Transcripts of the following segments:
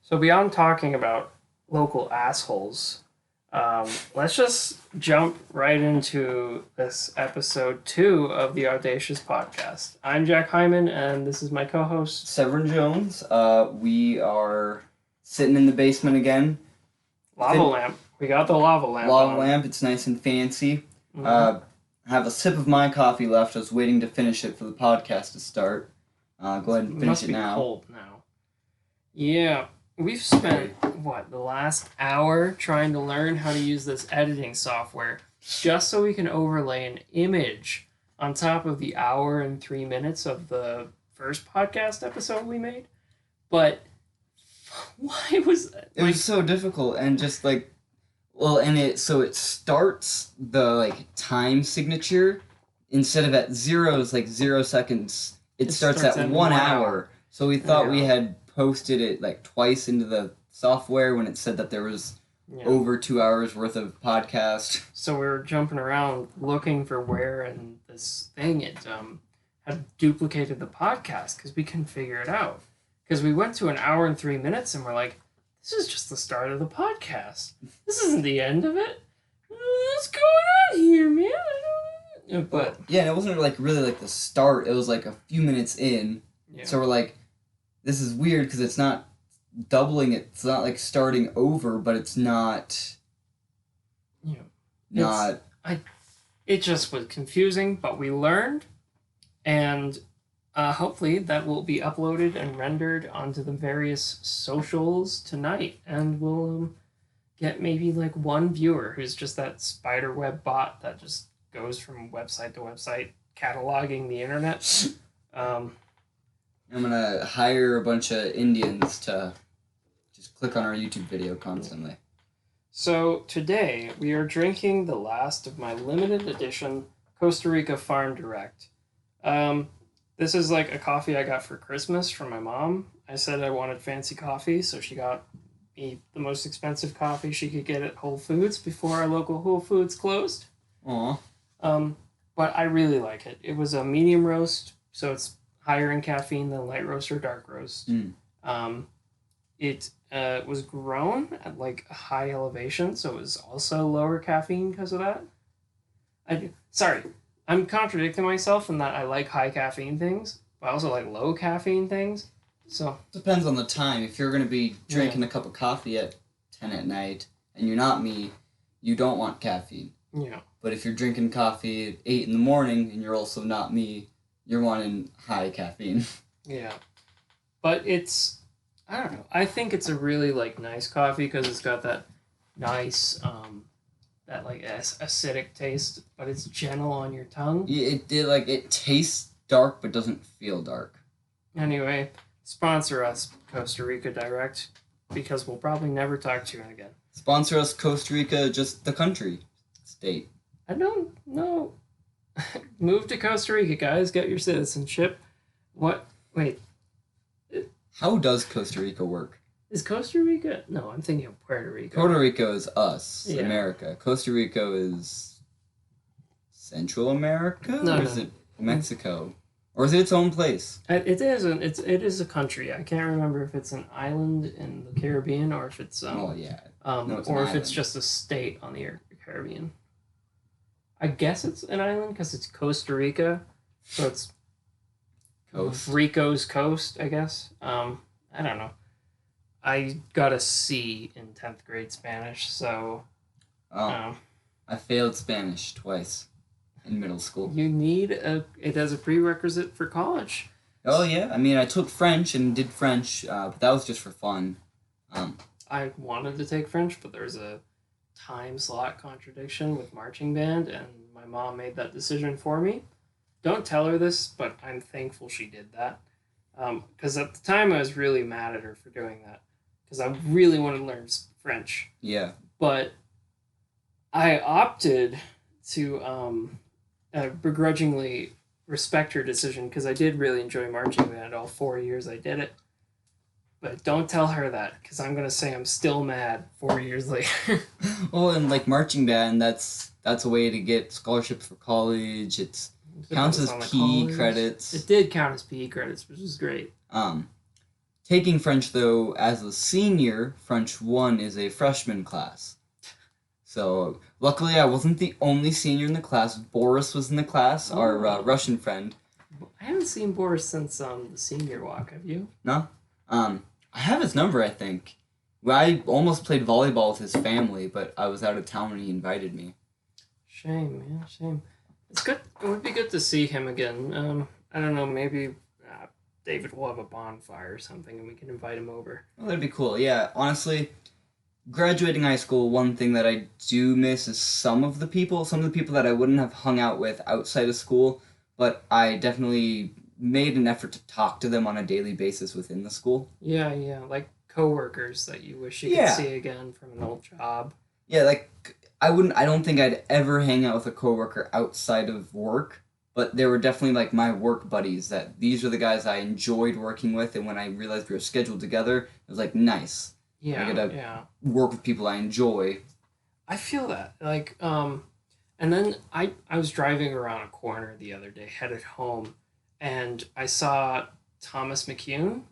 So beyond talking about local assholes, let's just jump right into this episode 2 of the Audacious Podcast. I'm Jack Hyman, and this is my co-host Severin Jones. We are sitting in the basement again. Lava Lamp. We got the lava lamp. Lava lamp. It's nice and fancy. Mm-hmm. I have a sip of my coffee left. I was waiting to finish it for the podcast to start. Go ahead and finish it now. Must be cold now. Yeah. We've spent, the last hour trying to learn how to use this editing software just so we can overlay an image on top of the hour and 3 minutes of the first podcast episode we made. But why was that? It was so difficult and just like, it starts the time signature instead of at 0 seconds. It starts at 1 hour. So we thought we had posted it twice into the software when it said that there was over 2 hours worth of podcast. So we were jumping around looking for where in this thing it had duplicated the podcast because we couldn't figure it out. Because we went to an hour and 3 minutes and we're like, this is just the start of the podcast. This isn't the end of it. What's going on here, man? But yeah, and it wasn't really the start. It was a few minutes in. Yeah. So we're like, this is weird because it's not doubling it. It's not starting over, but it's not. It just was confusing, but we learned, and hopefully that will be uploaded and rendered onto the various socials tonight, and we'll get maybe one viewer who's just that spiderweb bot that just goes from website to website cataloging the internet. I'm gonna hire a bunch of Indians to just click on our YouTube video constantly. So today we are drinking the last of my limited edition Costa Rica Farm Direct. This is a coffee I got for Christmas from my mom. I said I wanted fancy coffee, so she got me the most expensive coffee she could get at Whole Foods before our local Whole Foods closed. Aww. But I really like it. It was a medium roast, so it's higher in caffeine than light roast or dark roast. It was grown at a high elevation, so it was also lower caffeine because of that. I'm contradicting myself in that I like high caffeine things, but I also like low caffeine things. So depends on the time. If you're going to be drinking a cup of coffee at 10 at night, and you're not me, you don't want caffeine. Yeah. But if you're drinking coffee at 8 in the morning, and you're also not me, you're wanting high caffeine. Yeah. But it's, I don't know. I think it's a really nice coffee because it's got that nice that acidic taste, but it's gentle on your tongue. Yeah, it tastes dark but doesn't feel dark. Anyway, sponsor us, Costa Rica Direct, because we'll probably never talk to you again. Sponsor us, Costa Rica, just the country, state. I don't know. Move to Costa Rica, guys. Get your citizenship. What? Wait. How does Costa Rica work? Is Costa Rica? No, I'm thinking of Puerto Rico. Puerto Rico is us, America. Costa Rica is Central America? No, or is it Mexico? Or is it its own place? It is a country. I can't remember if it's an island in the Caribbean or if it's no, or if it's just a state on the Caribbean. I guess it's an island because it's Costa Rica, so it's coast. Rico's coast, I guess. I don't know. I got a C in 10th grade Spanish, so... I failed Spanish twice in middle school. You need it as a prerequisite for college. Oh, yeah. I mean, I took French and did French, but that was just for fun. I wanted to take French, but there's a time slot contradiction with marching band, and my mom made that decision for me. Don't tell her this, but I'm thankful she did that. Because at the time I was really mad at her for doing that. Because I really wanted to learn French. Yeah. But I opted to begrudgingly respect her decision because I did really enjoy marching band all 4 years I did it. But don't tell her that, because I'm going to say I'm still mad 4 years later. Well, and marching band, that's a way to get scholarships for college. It counts as PE credits. It did count as PE credits, which is great. taking French, though, as a senior, French 1 is a freshman class. So, luckily, I wasn't the only senior in the class. Boris was in the class, our Russian friend. I haven't seen Boris since the senior walk, have you? No? I have his number, I think. I almost played volleyball with his family, but I was out of town when he invited me. Shame, man, shame. It's good. It would be good to see him again. I don't know, maybe David will have a bonfire or something and we can invite him over. Well, that'd be cool. Yeah, honestly, graduating high school, one thing that I do miss is some of the people that I wouldn't have hung out with outside of school, but I definitely made an effort to talk to them on a daily basis within the school. Yeah, like coworkers that you wish you could see again from an old job. Yeah, like I don't think I'd ever hang out with a coworker outside of work, but they were definitely like my work buddies, that these are the guys I enjoyed working with, and when I realized we were scheduled together, it was like, nice. Yeah, I get to work with people I enjoy. I feel that. Like, and then I was driving around a corner the other day, headed home, and I saw Thomas McMahon.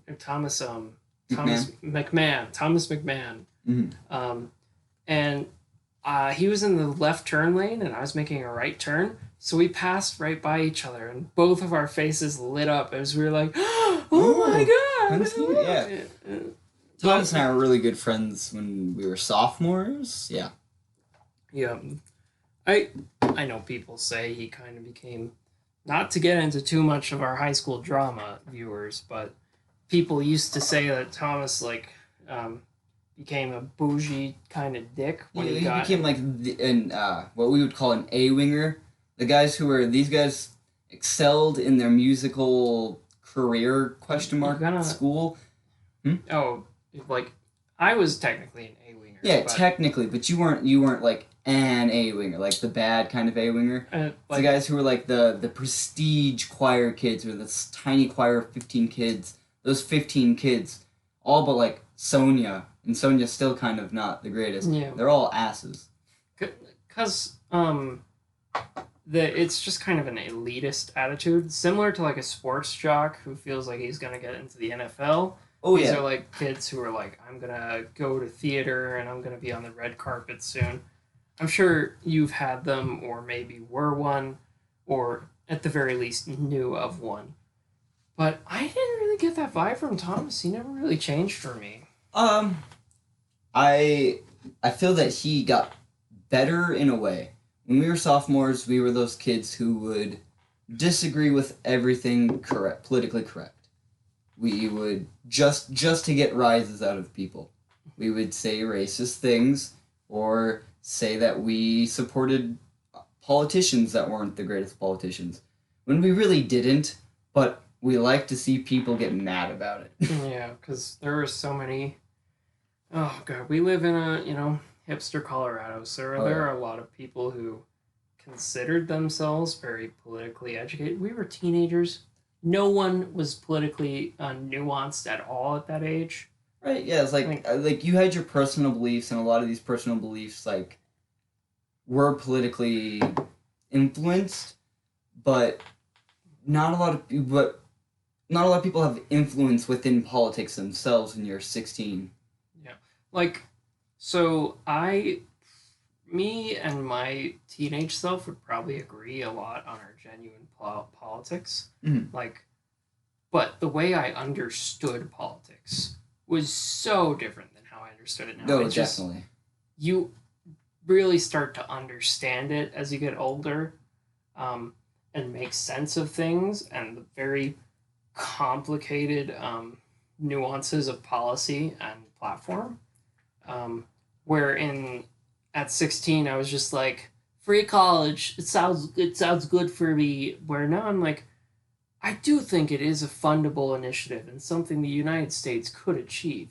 Mm-hmm. And he was in the left turn lane, and I was making a right turn. So we passed right by each other, and both of our faces lit up as we were like, "Oh my god!" Yeah. Thomas and I were really good friends when we were sophomores. Yeah. Yeah. I know people say he kind of became, not to get into too much of our high school drama, viewers, but people used to say that Thomas became a bougie kind of dick when he became like what we would call an A-winger. These guys excelled in their musical career ? School. Oh, like I was technically an A-winger. Yeah, technically, but you weren't like an A-winger, like the bad kind of A-winger. The guys who were like the prestige choir kids, or this tiny choir of 15 kids. Those 15 kids, all but like Sonia, and Sonia's still kind of not the greatest. Yeah. They're all asses. Because it's just kind of an elitist attitude, similar to like a sports jock who feels like he's gonna get into the NFL. These are like kids who are like, I'm gonna go to theater and I'm gonna be on the red carpet soon. I'm sure you've had them, or maybe were one, or at the very least knew of one. But I didn't really get that vibe from Thomas. He never really changed for me. I feel that he got better in a way. When we were sophomores, we were those kids who would disagree with everything politically correct. We would just to get rises out of people. We would say racist things, or say that we supported politicians that weren't the greatest politicians, when we really didn't, but we like to see people get mad about it. Yeah, because there are so many... Oh, God, we live in a, hipster Colorado, so there are a lot of people who considered themselves very politically educated. We were teenagers. No one was politically nuanced at all at that age. Right, yeah, it's like you had your personal beliefs, and a lot of these personal beliefs, like, were politically influenced, but not a lot of people have influence within politics themselves when you're 16. Yeah. Like, so me and my teenage self would probably agree a lot on our genuine politics. Mm-hmm. Like, but the way I understood politics was so different than how I understood it now. No, definitely. You really start to understand it as you get older, and make sense of things and the very complicated nuances of policy and platform. Where at 16 I was just like, free college, it sounds good for me. Where now I'm like, I do think it is a fundable initiative and something the United States could achieve,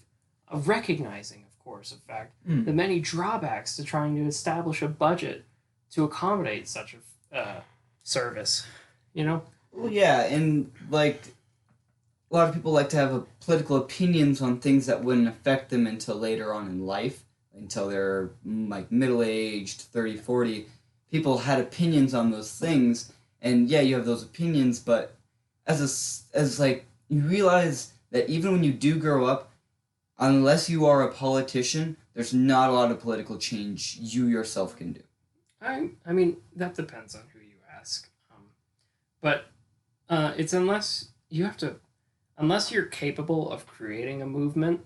of recognizing, of course, in fact, the many drawbacks to trying to establish a budget to accommodate such a service, Well, yeah, and like a lot of people like to have political opinions on things that wouldn't affect them until later on in life, until they're like middle-aged, 30, 40. People had opinions on those things, and yeah, you have those opinions, but as you realize that even when you do grow up, unless you are a politician, there's not a lot of political change you yourself can do. I mean, that depends on who you ask. But it's unless you're capable of creating a movement,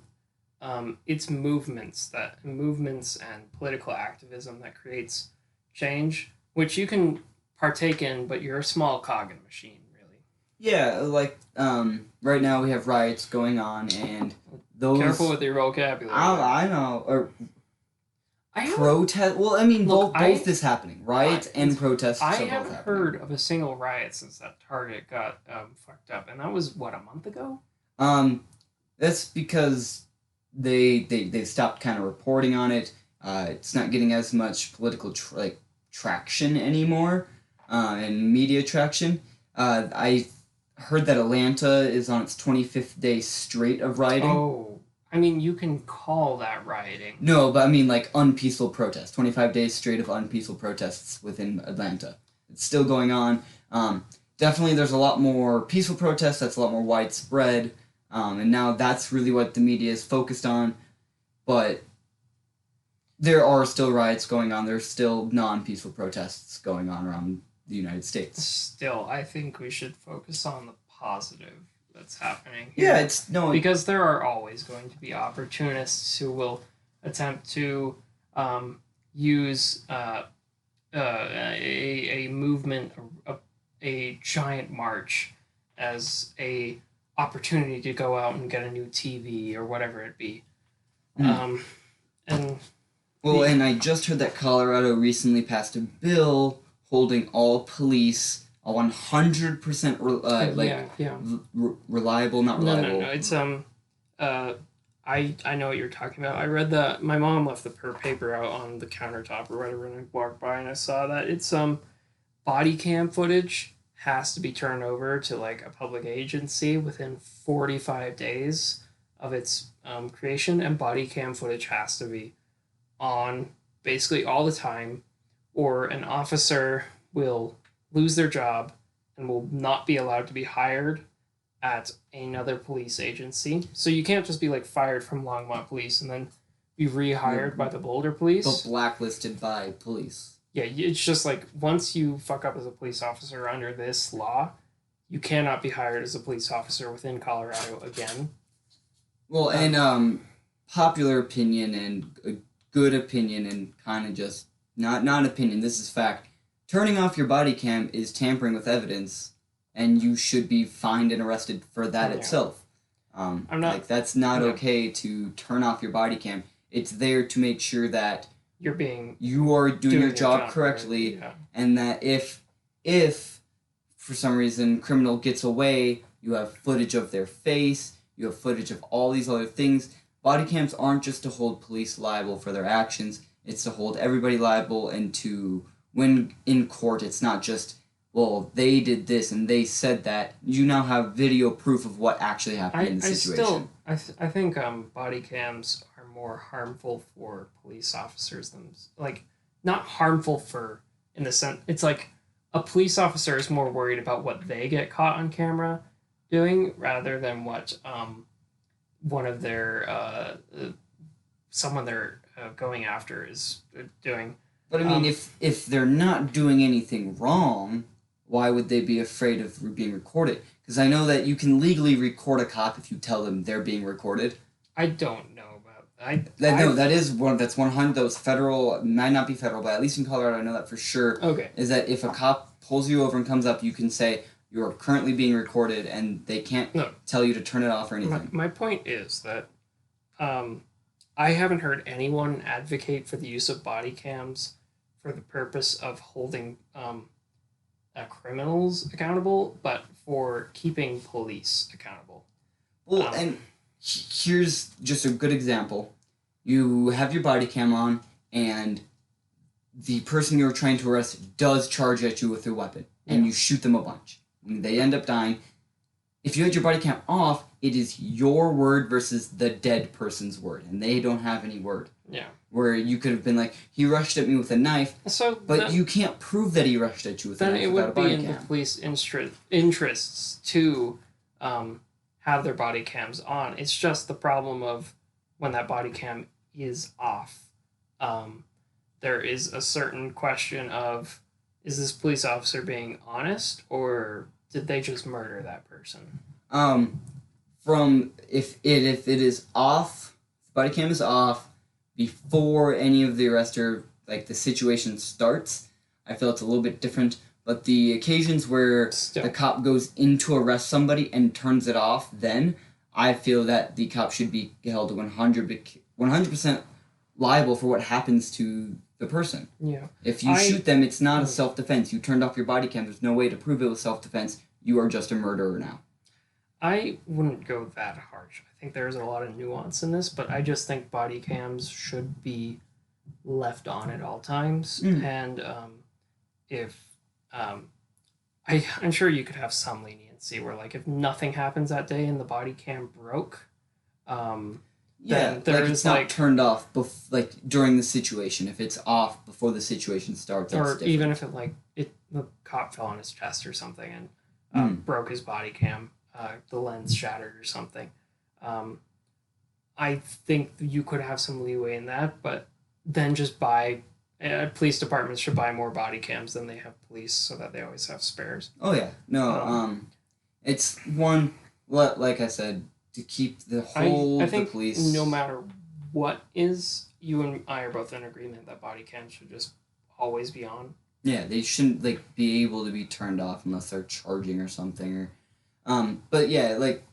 it's movements and political activism that creates change, which you can partake in, but you're a small cog in a machine, really. Yeah, like right now we have riots going on, and those. Careful with your vocabulary. I know. Or protest. Well, I mean, both is happening. Riots and protests. I haven't heard of a single riot since that Target got fucked up, and that was what, a month ago. That's because they stopped kind of reporting on it. It's not getting as much political traction anymore, and media traction. I heard that Atlanta is on its 25th day straight of rioting. Oh, I mean, you can call that rioting. No, but I mean like unpeaceful protests. 25 days straight of unpeaceful protests within Atlanta. It's still going on. Definitely there's a lot more peaceful protests. That's a lot more widespread. And now that's really what the media is focused on. But there are still riots going on. There's still non-peaceful protests going on around the United States. Still, I think we should focus on the positive that's happening here. Yeah, because there are always going to be opportunists who will attempt to use a movement, a giant march, as a opportunity to go out and get a new TV or whatever it be. And I just heard that Colorado recently passed a bill holding all police 100% reliable, not reliable. No. It's I know what you're talking about. I read that. My mom left the paper out on the countertop or whatever, and I walked by and I saw that it's body cam footage has to be turned over to like a public agency within 45 days of its creation, and body cam footage has to be on basically all the time, or an officer will lose their job and will not be allowed to be hired at another police agency. So you can't just be like fired from Longmont Police and then be rehired by the Boulder Police. But blacklisted by police. Yeah, it's just like once you fuck up as a police officer under this law, you cannot be hired as a police officer within Colorado again. Well, and popular opinion and a good opinion and kind of just not opinion, this is fact. Turning off your body cam is tampering with evidence, and you should be fined and arrested for that itself. That's not okay to turn off your body cam. It's there to make sure that you are doing your job correctly, right? And that if for some reason criminal gets away, you have footage of their face, you have footage of all these other things. Body cams aren't just to hold police liable for their actions, it's to hold everybody liable, and to, when in court, it's not just, well, they did this and they said that. You now have video proof of what actually happened in the situation. I think body cams are more harmful for police officers than, like, not harmful for, in the sense, it's like a police officer is more worried about what they get caught on camera doing rather than what one of their someone they're going after is doing. But I mean, if they're not doing anything wrong, why would they be afraid of being recorded? Because I know that you can legally record a cop if you tell them they're being recorded. I don't know about that. That's 100. Those federal, might not be federal, but at least in Colorado, I know that for sure. Okay. Is that if a cop pulls you over and comes up, you can say you are currently being recorded, and they can't tell you to turn it off or anything. My point is that I haven't heard anyone advocate for the use of body cams for the purpose of holding criminals accountable, but for keeping police accountable. Well, and here's just a good example. You have your body cam on, and the person you're trying to arrest does charge at you with a weapon, and you shoot them a bunch. And they end up dying. If you had your body cam off, it is your word versus the dead person's word, and they don't have any word. Yeah. Where you could have been like, he rushed at me with a knife, but you can't prove that he rushed at you with a knife without a body cam. Then it would be in the police interests to have their body cams on. It's just the problem of when that body cam is off. There is a certain question of, is this police officer being honest, or did they just murder that person? From if it is off, if the body cam is off before any of the arrest or like the situation starts, I feel it's a little bit different. But the occasions where the cop goes in to arrest somebody and turns it off, then I feel that the cop should be held 100% liable for what happens to the person. Yeah. If you shoot them, it's not a self-defense. You turned off your body cam. There's no way to prove it was self-defense. You are just a murderer now. I wouldn't go that harsh. I think there's a lot of nuance in this, but I just think body cams should be left on at all times. And I'm sure you could have some leniency where, like, if nothing happens that day and the body cam broke, then there is, it's not turned off during the situation. If it's off before the situation starts, or even if the cop fell on his chest or something and broke his body cam, the lens shattered or something. I think you could have some leeway in that, but then just police departments should buy more body cams than they have police, so that they always have spares. Oh yeah, no. It's one, like I said, to keep the whole. I think the police. No matter what is, you and I are both in agreement that body cams should just always be on. Yeah, they shouldn't be able to be turned off unless they're charging or something. Or, but yeah, like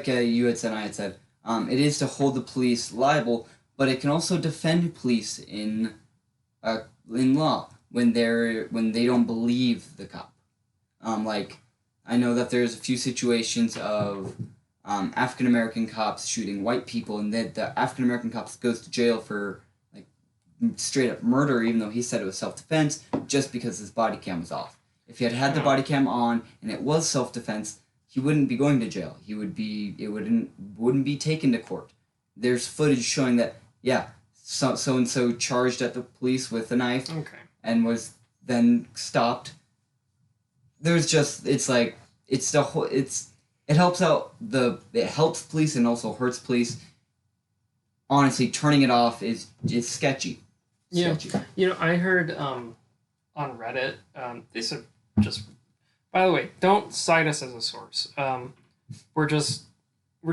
you had said, I had said, it is to hold the police liable, but it can also defend police in law when they don't believe the cop. I know that there's a few situations of African American cops shooting white people, and that the African American cops goes to jail for straight up murder, even though he said it was self defense, just because his body cam was off. If he had had the body cam on and it was self defense, he wouldn't be going to jail. It wouldn't be taken to court. There's footage showing that so and so charged at the police with a knife and was then stopped. There's just it helps police and also hurts police. Honestly, turning it off is sketchy. Yeah, I heard on Reddit, they said, just, by the way, don't cite us as a source. We're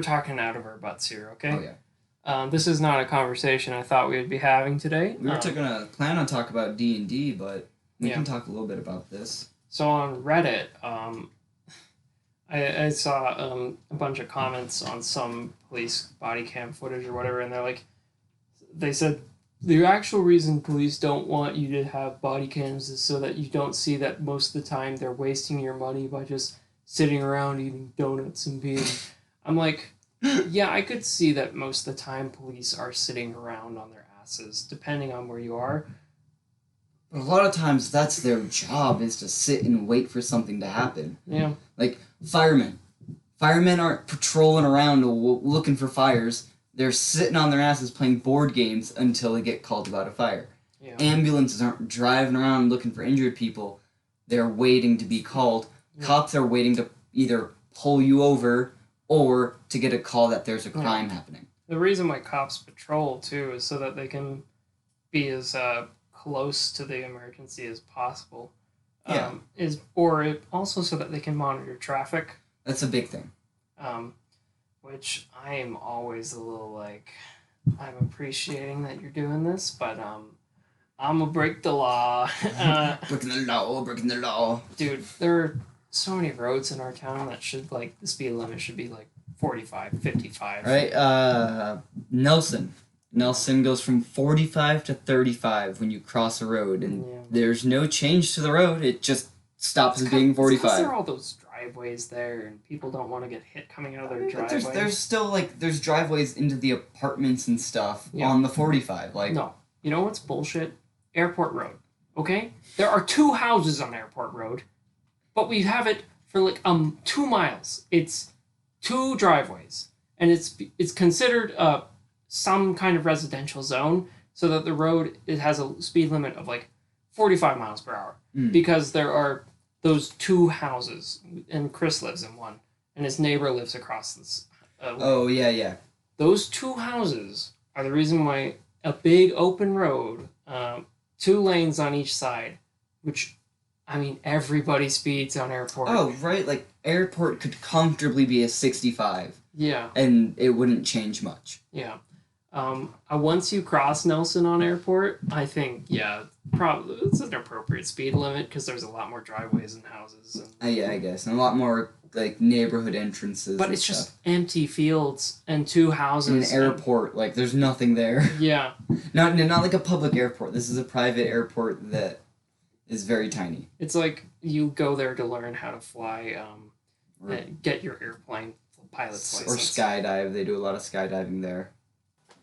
talking out of our butts here, okay? Oh yeah. This is not a conversation I thought we would be having today. We were gonna plan on talking about D&D, but we can talk a little bit about this. So on Reddit, I saw a bunch of comments on some police body cam footage or whatever, and they said the actual reason police don't want you to have body cams is so that you don't see that most of the time they're wasting your money by just sitting around eating donuts and being... I'm like, yeah, I could see that most of the time police are sitting around on their asses, depending on where you are. But a lot of times that's their job, is to sit and wait for something to happen. Yeah. Like firemen. Firemen aren't patrolling around looking for fires. They're sitting on their asses playing board games until they get called about a fire. Yeah. Ambulances aren't driving around looking for injured people. They're waiting to be called. Yeah. Cops are waiting to either pull you over or to get a call that there's a crime happening. The reason why cops patrol, too, is so that they can be as close to the emergency as possible. Also so that they can monitor traffic. That's a big thing. Which I am always a little I'm appreciating that you're doing this, but I'm gonna break the law. Breaking the law. Dude, there are so many roads in our town that should, the speed limit should be 45, 55. Right, Nelson goes from 45 to 35 when you cross a road, and there's no change to the road. It just stops as being 45. Because there are all those driveways there, and people don't want to get hit coming out of their driveway. There's still, there's driveways into the apartments and stuff on the 45. No. You know what's bullshit? Airport Road, okay? There are 2 houses on Airport Road, but we have it for, 2 miles. It's 2 driveways, and it's considered some kind of residential zone, so that the road, it has a speed limit of 45 miles per hour, because there are those 2 houses, and Chris lives in one, and his neighbor lives across this Oh, yeah. Those two houses are the reason why a big open road, 2 lanes on each side, which, I mean, everybody speeds on Airport. Oh, right. Like, Airport could comfortably be a 65. Yeah. And it wouldn't change much. Yeah. Once you cross Nelson on Airport, I think, probably it's an appropriate speed limit because there's a lot more driveways and houses. And, yeah, I guess. And a lot more, like, neighborhood entrances. But it's just empty fields and 2 houses. And an airport, like, there's nothing there. Yeah. Not like a public airport. This is a private airport that is very tiny. It's like you go there to learn how to fly, get your airplane pilot's license. Or skydive. They do a lot of skydiving there.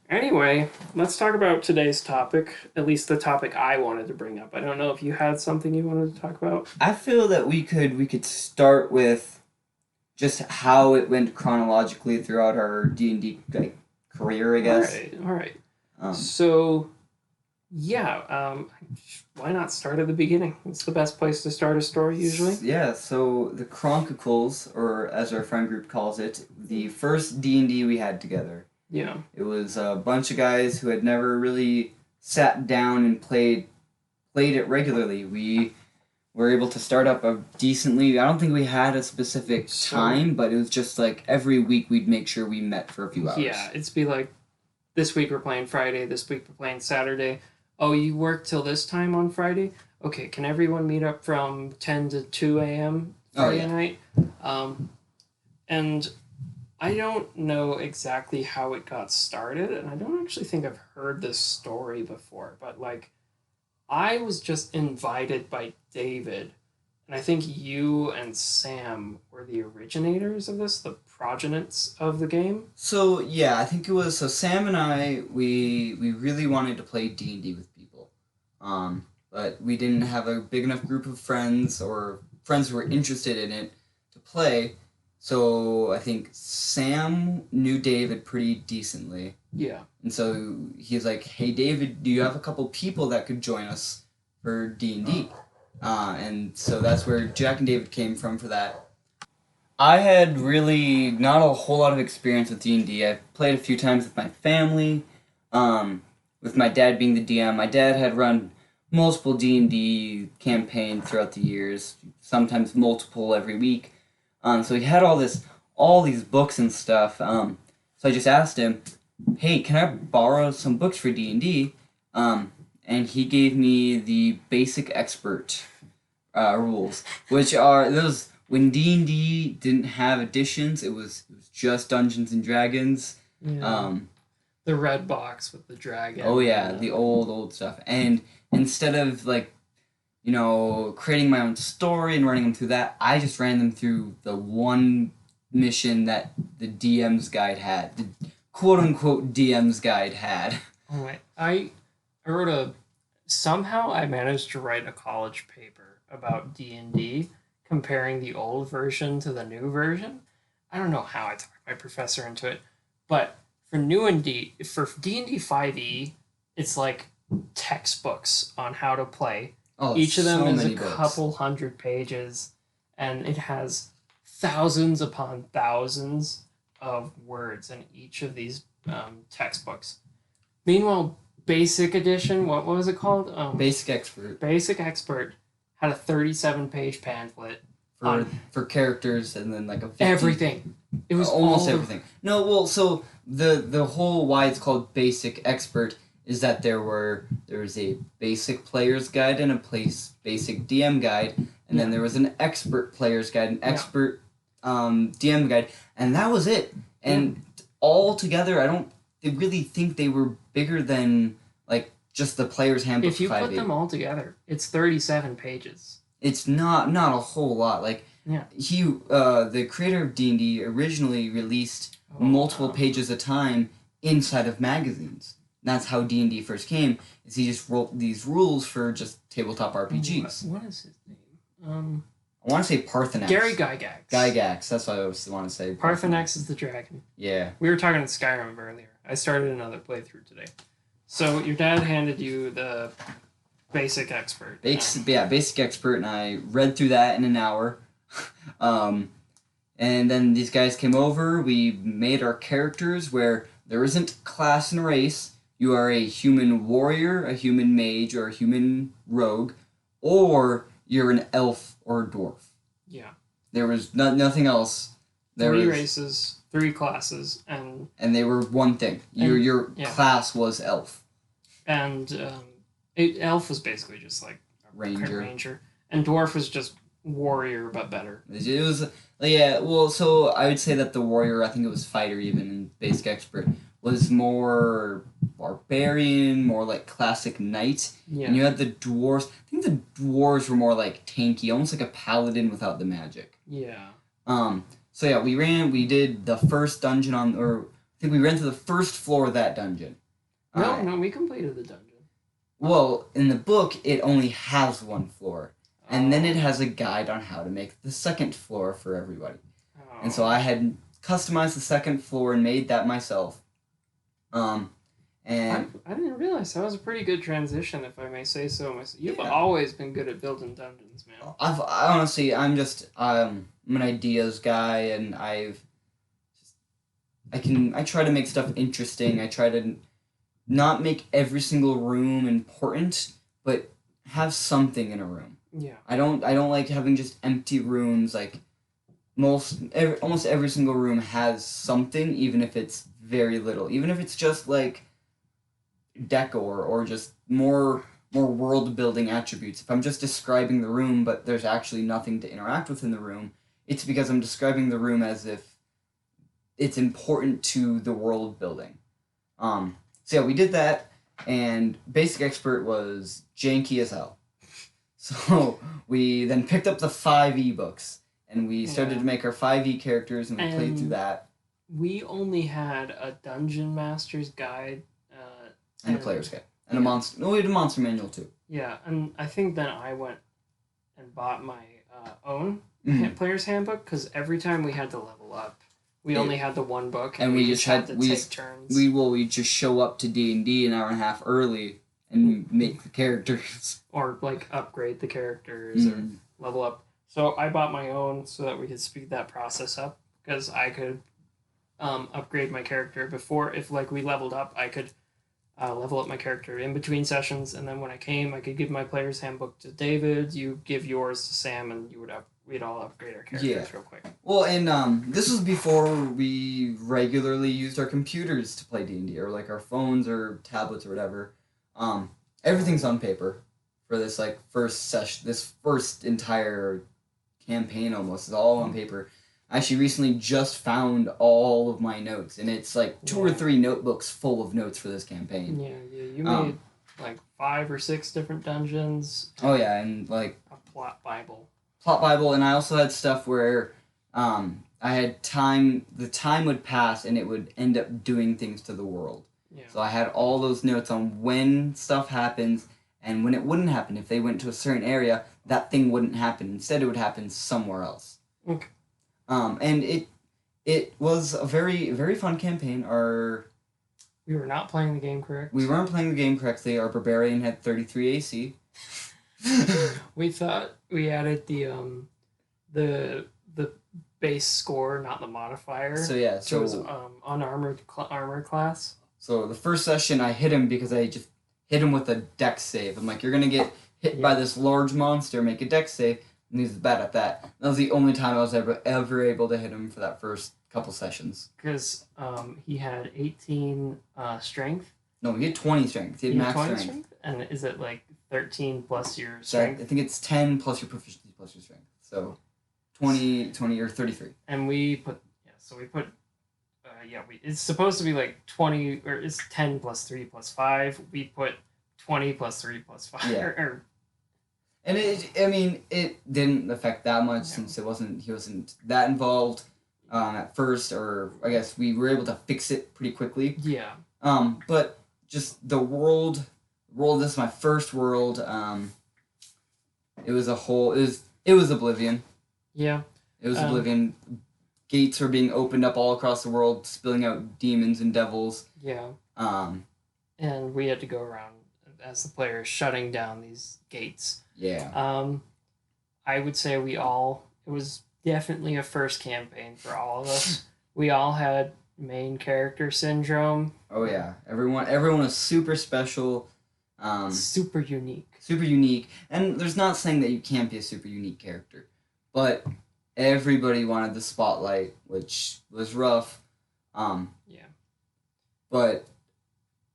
Anyway, let's talk about today's topic, at least the topic I wanted to bring up. I don't know if you had something you wanted to talk about. I feel that we could start with just how it went chronologically throughout our D&D career, I guess. All right. So, why not start at the beginning? It's the best place to start a story, usually. Yeah, so the Chronicles, or as our friend group calls it, the first D&D we had together. Yeah. It was a bunch of guys who had never really sat down and played it regularly. We were able to start up a decently... I don't think we had a specific time, but it was just like every week we'd make sure we met for a few hours. Yeah, it'd be like, this week we're playing Friday, this week we're playing Saturday. Oh, you work till this time on Friday? Okay, can everyone meet up from 10 to 2 a.m. Friday night? And I don't know exactly how it got started, and I don't actually think I've heard this story before, but, like, I was just invited by David, and I think you and Sam were the originators of this, the progenitors of the game. So, yeah, I think it was... So, Sam and I, we really wanted to play D&D with people. But we didn't have a big enough group of friends, or friends who were interested in it, to play. So I think Sam knew David pretty decently. Yeah. And so he's like, hey, David, do you have a couple people that could join us for D&D? And so that's where Jack and David came from for that. I had really not a whole lot of experience with D&D. I played a few times with my family, with my dad being the DM. My dad had run multiple D&D campaigns throughout the years, sometimes multiple every week. So he had all these books and stuff. So I just asked him, hey, can I borrow some books for D&D? And he gave me the basic expert rules, which are those when D&D didn't have editions. It was just Dungeons and Dragons. Yeah. The red box with the dragon. Oh yeah, the old stuff. And instead of creating my own story and running them through that, I just ran them through the one mission that the DM's guide had. The quote-unquote DM's guide had. Oh, wait. I wrote somehow I managed to write a college paper about D&D, comparing the old version to the new version. I don't know how I talked my professor into it, but for D&D 5e, it's like textbooks on how to play. Oh, each of them so is a many books. couple hundred pages, and it has thousands upon thousands of words in each of these textbooks. Meanwhile, Basic Edition, what was it called? Basic Expert. Basic Expert had a 37-page pamphlet for characters, and then like a 50, everything. It was almost everything. No, well, so the whole why it's called Basic Expert is that there was a basic player's guide and a basic DM guide, and then there was an expert player's guide, an expert DM guide, and that was it. And all together, I don't really think they were bigger than like just the player's handbook. If you put them all together, it's 37 pages. It's not a whole lot. Like he, the creator of D&D originally released multiple pages at a time inside of magazines. That's how D&D first came, is he just wrote these rules for just tabletop RPGs. What is his name? I want to say Parthenax. Gary Gygax. Gygax, that's what I want to say. Parthenax is the dragon. Yeah. We were talking Skyrim earlier. I started another playthrough today. So your dad handed you the Basic Expert. Basic Expert, and I read through that in an hour. And then these guys came over. We made our characters where there isn't class and race. You are a human warrior, a human mage, or a human rogue, or you're an elf or a dwarf. Yeah. There was nothing else. Three races, 3 classes, and they were one thing. Your class was elf. And elf was basically just like a ranger, and dwarf was just warrior but better. It was well. So I would say that the warrior, I think it was fighter even in basic expert, was more barbarian, more like classic knight. Yeah. And you had the dwarves. I think the dwarves were more like tanky, almost like a paladin without the magic. Yeah. So yeah, we did the first dungeon I think we ran to the first floor of that dungeon. No, we completed the dungeon. Well, in the book, it only has one floor. And then it has a guide on how to make the second floor for everybody. Oh. And so I had customized the second floor and made that myself. And I didn't realize that was a pretty good transition, if I may say so myself. You've always been good at building dungeons, man. I'm an ideas guy, and I try to make stuff interesting. I try to not make every single room important, but have something in a room. Yeah. I don't like having just empty rooms. Like almost every single room has something, even if it's very little. Even if it's just like decor or just more world building attributes. If I'm just describing the room but there's actually nothing to interact with in the room, it's because I'm describing the room as if it's important to the world building. So yeah, we did that, and Basic Expert was janky as hell. So we then picked up the 5e books, and we started to make our 5e characters, and we played through that. We only had a Dungeon Master's Guide. And a Player's Guide. And a monster... No, we had a monster manual, too. Yeah, and I think then I went and bought my own Player's Handbook, because every time we had to level up, we only had the one book, and we just had to take turns. We just show up to D&D an hour and a half early and make the characters. Or, like, upgrade the characters or level up. So I bought my own so that we could speed that process up, because I could upgrade my character before. If, like, we leveled up, I could level up my character in between sessions, and then when I came, I could give my Player's Handbook to David, you give yours to Sam, and we'd all upgrade our characters real quick. Well, and this was before we regularly used our computers to play D&D, or like our phones or tablets or whatever. Everything's on paper for this like first session, this first entire campaign almost is all on paper. I actually recently just found all of my notes, and it's like 2 or 3 notebooks full of notes for this campaign. Yeah, you made like 5 or 6 different dungeons. Oh yeah, and like a plot bible. And I also had stuff where I had time. The time would pass, and it would end up doing things to the world. Yeah. So I had all those notes on when stuff happens and when it wouldn't happen. If they went to a certain area, that thing wouldn't happen. Instead, it would happen somewhere else. Okay. And it was a very, very fun campaign. We were not playing the game correct. We weren't playing the game correctly. Our barbarian had 33 AC. We thought we added the base score, not the modifier. So yeah, so it was unarmored armor class. So the first session, I hit him because I just hit him with a dex save. I'm like, you're gonna get hit by this large monster. Make a dex save. And he's bad at that. That was the only time I was ever able to hit him for that first couple sessions. Because he had 18 strength. No, he had 20 strength. He had max strength. And is it like 13 plus your strength? I think it's 10 plus your proficiency plus your strength. So 20 or 33. And it's supposed to be like 20, or it's 10 plus 3 plus 5. We put 20 plus 3 plus 5. Yeah. And it didn't affect that much since he wasn't that involved at first, or I guess we were able to fix it pretty quickly. Yeah. But just the world, this is my first world. It was Oblivion. Yeah. It was Oblivion. Gates were being opened up all across the world, spilling out demons and devils. Yeah. And we had to go around as the player shutting down these gates. Yeah. I would say it was definitely a first campaign for all of us. We all had main character syndrome. Oh yeah, everyone is super special, Super unique. super unique. And there's not saying that you can't be a super unique character, but everybody wanted the spotlight, which was rough. Yeah. But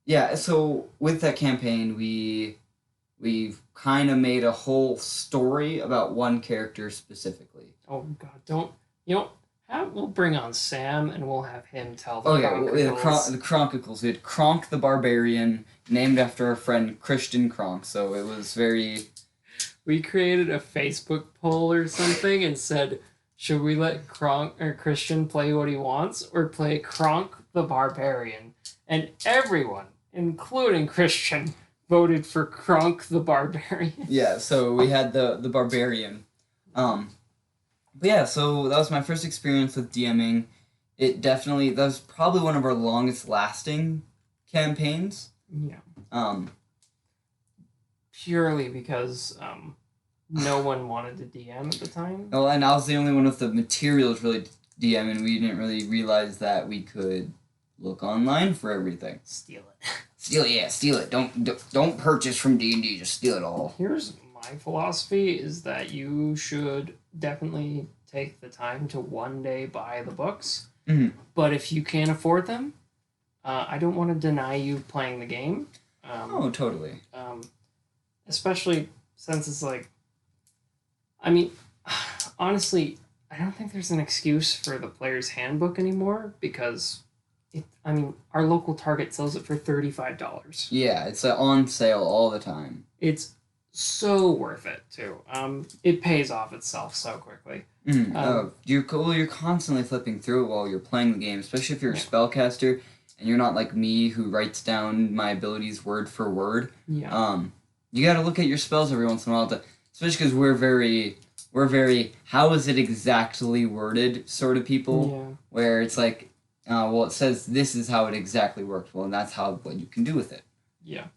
yeah, so with that campaign, we've kind of made a whole story about one character specifically. Oh God, we'll bring on Sam and we'll have him tell the the Kronkicles. We had Kronk the Barbarian, named after our friend Christian Kronk. So it was very. We created a Facebook poll or something and said, should we let Kronk or Christian play what he wants or play Kronk the Barbarian? And everyone, including Christian, voted for Kronk the Barbarian. Yeah, so we had the Barbarian. But yeah, so that was my first experience with DMing. That was probably one of our longest lasting campaigns. Yeah. Purely because no one wanted to DM at the time. Oh, and I was the only one with the materials really DM, and we didn't really realize that we could look online for everything. Steal it. Steal it. Don't purchase from D&D. Just steal it all. Here's my philosophy: is that you should definitely take the time to one day buy the books. Mm-hmm. But if you can't afford them, I don't want to deny you playing the game. Oh, totally. Especially since it's like, I mean, honestly, I don't think there's an excuse for the player's handbook anymore because, our local Target sells it for $35. Yeah, it's on sale all the time. It's so worth it too. It pays off itself so quickly. You're constantly flipping through it while you're playing the game, especially if you're a spellcaster and you're not like me who writes down my abilities word for word. Yeah. You got to look at your spells every once in a while, especially because we're very how is it exactly worded sort of people. Yeah. Where it's like, it says this is how it exactly works. Well, and that's what you can do with it. Yeah.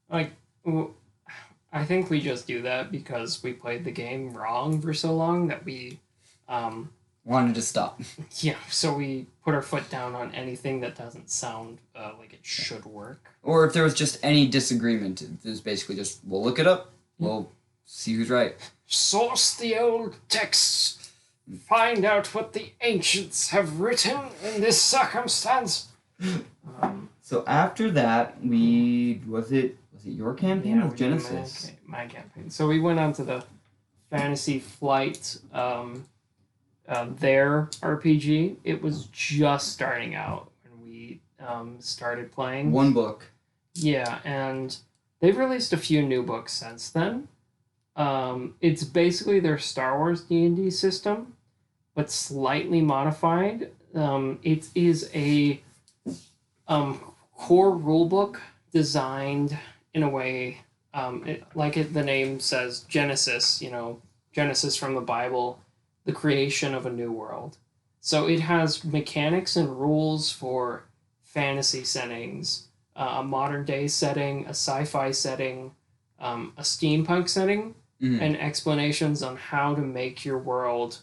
I think we just do that because we played the game wrong for so long that we wanted to stop. Yeah, so we put our foot down on anything that doesn't sound like it should work. Or if there was just any disagreement, it was basically just, we'll look it up, we'll see who's right. Source the old texts, find out what the ancients have written in this circumstance. So after that, was it your campaign or Genesis? My campaign. So we went on to the Fantasy Flight, their RPG. It was just starting out when we started playing. One book. Yeah, and they've released a few new books since then. It's basically their Star Wars D&D system, but slightly modified. It is a core rulebook designed in a way, the name says, Genesis, Genesis from the Bible, the creation of a new world. So it has mechanics and rules for fantasy settings, a modern day setting, a sci-fi setting, a steampunk setting, and explanations on how to make your world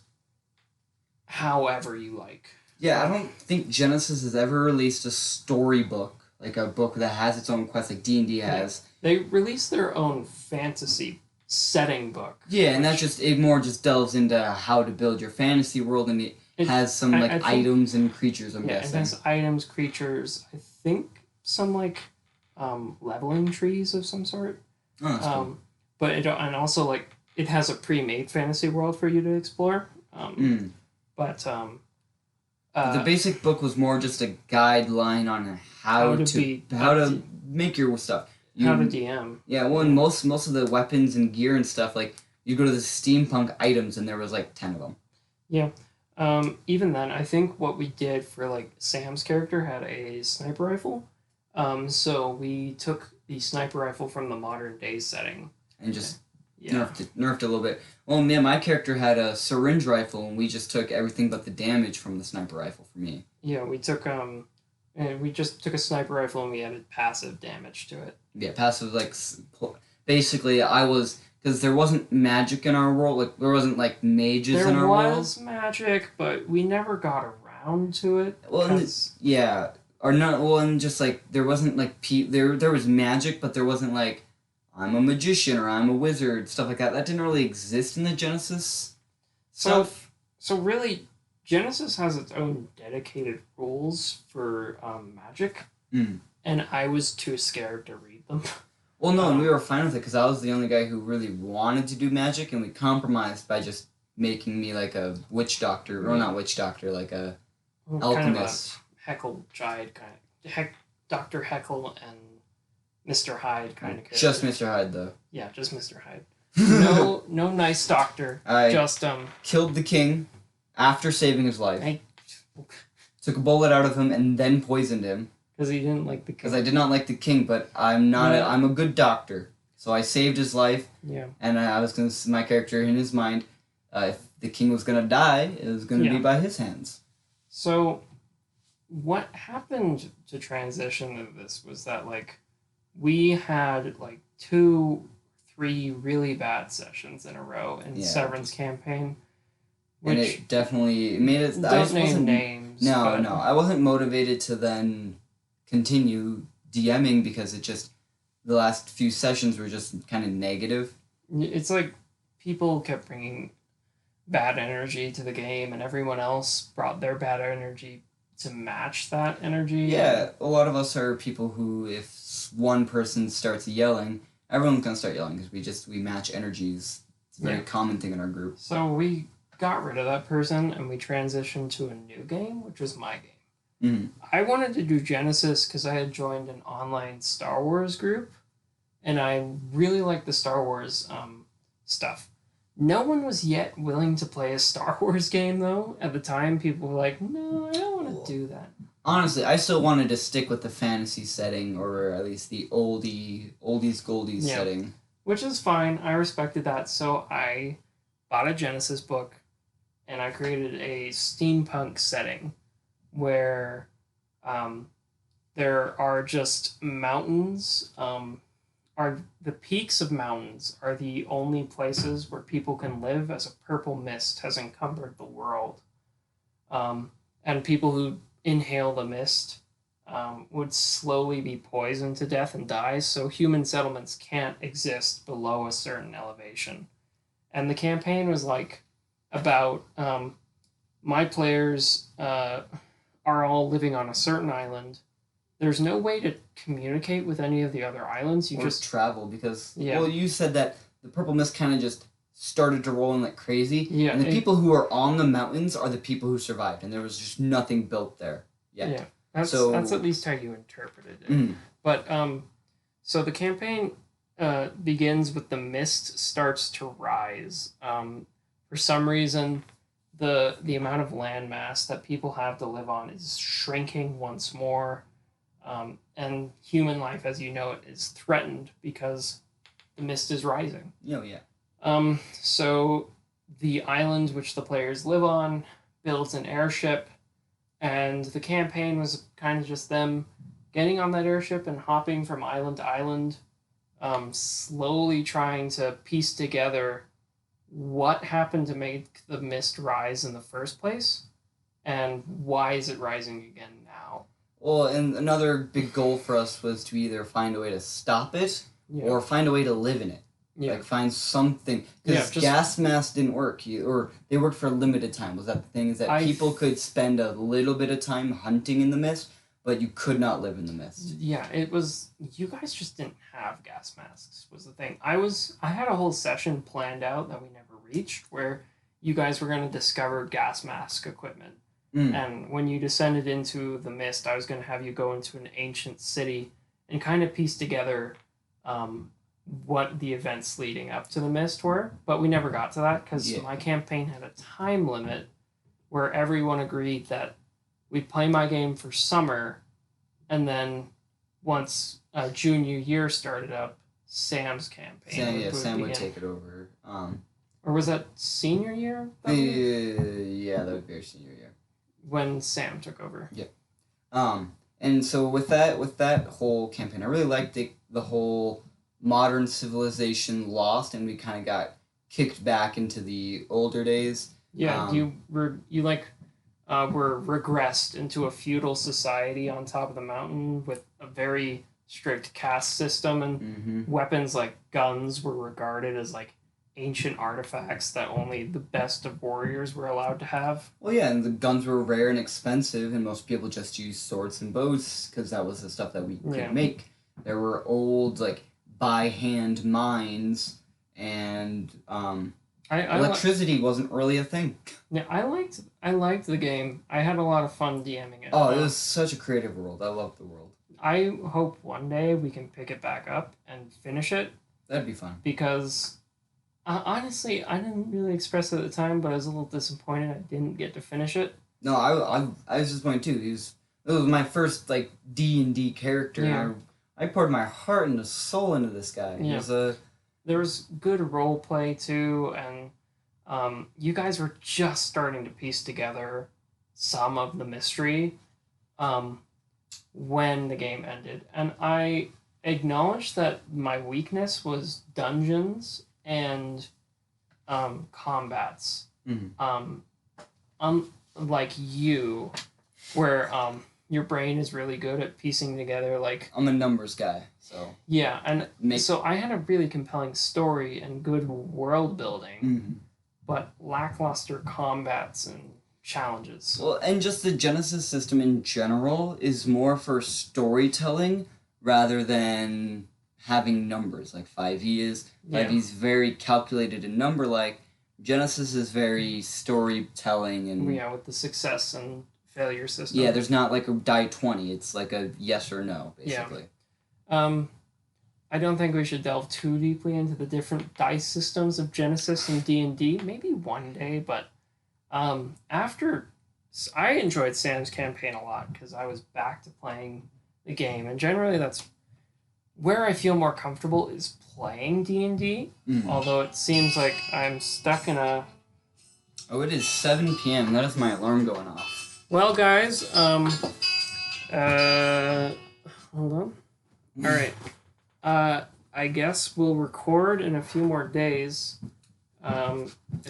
however you like. Yeah, I don't think Genesis has ever released a storybook, like a book that has its own quest like D&D has. They released their own fantasy setting book. Yeah, and it more just delves into how to build your fantasy world, and it has some I think, items and creatures, I'm guessing. It has items, creatures, I think some leveling trees of some sort. Oh, that's cool. But it has a pre-made fantasy world for you to explore. But the basic book was more just a guideline on how to make your stuff. How to DM. Yeah, most of the weapons and gear and stuff, you go to the steampunk items and there was 10 of them. Yeah. Even then, I think what we did for Sam's character had a sniper rifle. So we took the sniper rifle from the modern day setting. And just nerfed it a little bit. Well, man, my character had a syringe rifle, and we just took everything but the damage from the sniper rifle for me. Yeah, we took we just took a sniper rifle and we added passive damage to it. Yeah, passive basically I was because there wasn't magic in our world. Like there wasn't like mages in our world. There was magic, but we never got around to it. Well, yeah, or not. Well, and just like there wasn't like there was magic, but there wasn't like I'm a magician or I'm a wizard, stuff like that. That didn't really exist in the Genesis stuff. So really, Genesis has its own dedicated rules for magic, and I was too scared to read them. Well, no, and we were fine with it because I was the only guy who really wanted to do magic, and we compromised by just making me like a witch doctor, or not witch doctor, like a alchemist. Kind of a Heckle Hyde kind of Dr. Heckle and Mr. Hyde kind of character. Just Mr. Hyde though. Yeah, just Mr. Hyde. No nice doctor. I just killed the king after saving his life. Took a bullet out of him and then poisoned him. Because he didn't like the king. Because I did not like the king, but I'm not. I'm a good doctor, so I saved his life. Yeah. And I was gonna. My character in his mind, if the king was gonna die, it was gonna be by his hands. So, what happened to transition to this was that like, we had like 2-3 really bad sessions in a row in Severin's campaign. And it definitely made it. Don't name names. No, I wasn't motivated to then continue DMing because it just the last few sessions were just kind of negative. It's like people kept bringing bad energy to the game, and everyone else brought their bad energy to match that energy. Yeah, a lot of us are people who, if one person starts yelling, everyone's gonna start yelling because we match energies. It's a very common thing in our group. So we got rid of that person and we transitioned to a new game, which was my game. I wanted to do Genesis because I had joined an online Star Wars group, and I really liked the Star Wars stuff. No one was yet willing to play a Star Wars game, though. At the time, people were like, no, I don't want to do that. Honestly, I still wanted to stick with the fantasy setting, or at least the oldies goldies setting. Which is fine. I respected that, so I bought a Genesis book, and I created a steampunk setting where there are just mountains. The peaks of mountains are the only places where people can live, as a purple mist has encumbered the world. And people who inhale the mist would slowly be poisoned to death and die, so human settlements can't exist below a certain elevation. And the campaign was like about my players are all living on a certain island. There's no way to communicate with any of the other islands. You just travel because well, you said that the purple mist kind of just started to roll in like crazy. Yeah, and the people who are on the mountains are the people who survived, and there was just nothing built there yet. Yeah, that's at least how you interpreted it. But so the campaign begins with the mist starts to rise. For some reason, the amount of land mass that people have to live on is shrinking once more. And human life, as you know it, is threatened because the mist is rising. So the island which the players live on builds an airship, and the campaign was kind of just them getting on that airship and hopping from island to island, slowly trying to piece together what happened to make the mist rise in the first place, and why is it rising again now. Well, and another big goal for us was to either find a way to stop it or find a way to live in it. Like find something, because gas masks didn't work, or they worked for a limited time. Was that the thing? Is that people could spend a little bit of time hunting in the mist, but you could not live in the mist. Yeah, it was. You guys just didn't have gas masks. Was the thing. I had a whole session planned out that we never reached, where you guys were going to discover gas mask equipment. And when you descended into the mist, I was going to have you go into an ancient city and kind of piece together what the events leading up to the mist were. But we never got to that because my campaign had a time limit where everyone agreed that we'd play my game for summer, and then once junior year started up, Sam's campaign. Sam would take it over. Or was that senior year? That would be our senior year. When Sam took over. And so with that whole campaign, I really liked the whole modern civilization lost, and we kind of got kicked back into the older days. Yeah, were regressed into a feudal society on top of the mountain with a very strict caste system, and weapons like guns were regarded as like ancient artifacts that only the best of warriors were allowed to have. Well, yeah, and the guns were rare and expensive, and most people just used swords and bows because that was the stuff that we could make. There were old, like, by hand mines, and electricity wasn't really a thing. Yeah, I liked the game. I had a lot of fun DMing it. Oh, it was such a creative world. I love the world. I hope one day we can pick it back up and finish it. That'd be fun. Because honestly, I didn't really express it at the time, but I was a little disappointed I didn't get to finish it. No, I was disappointed too. It was my first like D&D character. Yeah. I poured my heart and soul into this guy. Yeah. There was good role play too, and you guys were just starting to piece together some of the mystery when the game ended. And I acknowledged that my weakness was dungeons and combats. Unlike you, where your brain is really good at piecing together, like... I'm a numbers guy, so... Yeah, and so I had a really compelling story and good world building, but lackluster combats and challenges. Well, and just the Genesis system in general is more for storytelling rather than having numbers, like 5e is. 5e is very calculated in number, like Genesis is very storytelling and... Yeah, with the success and failure system. Yeah, there's not like a die 20. It's like a yes or no, basically. Yeah. I don't think we should delve too deeply into the different dice systems of Genesis and D&D. Maybe one day, but after... I enjoyed Sam's campaign a lot because I was back to playing the game, and generally that's where I feel more comfortable is playing D&D, although it seems like I'm stuck in a... Oh, it is 7 p.m. That is my alarm going off. Well, guys, hold on. All right. I guess we'll record in a few more days.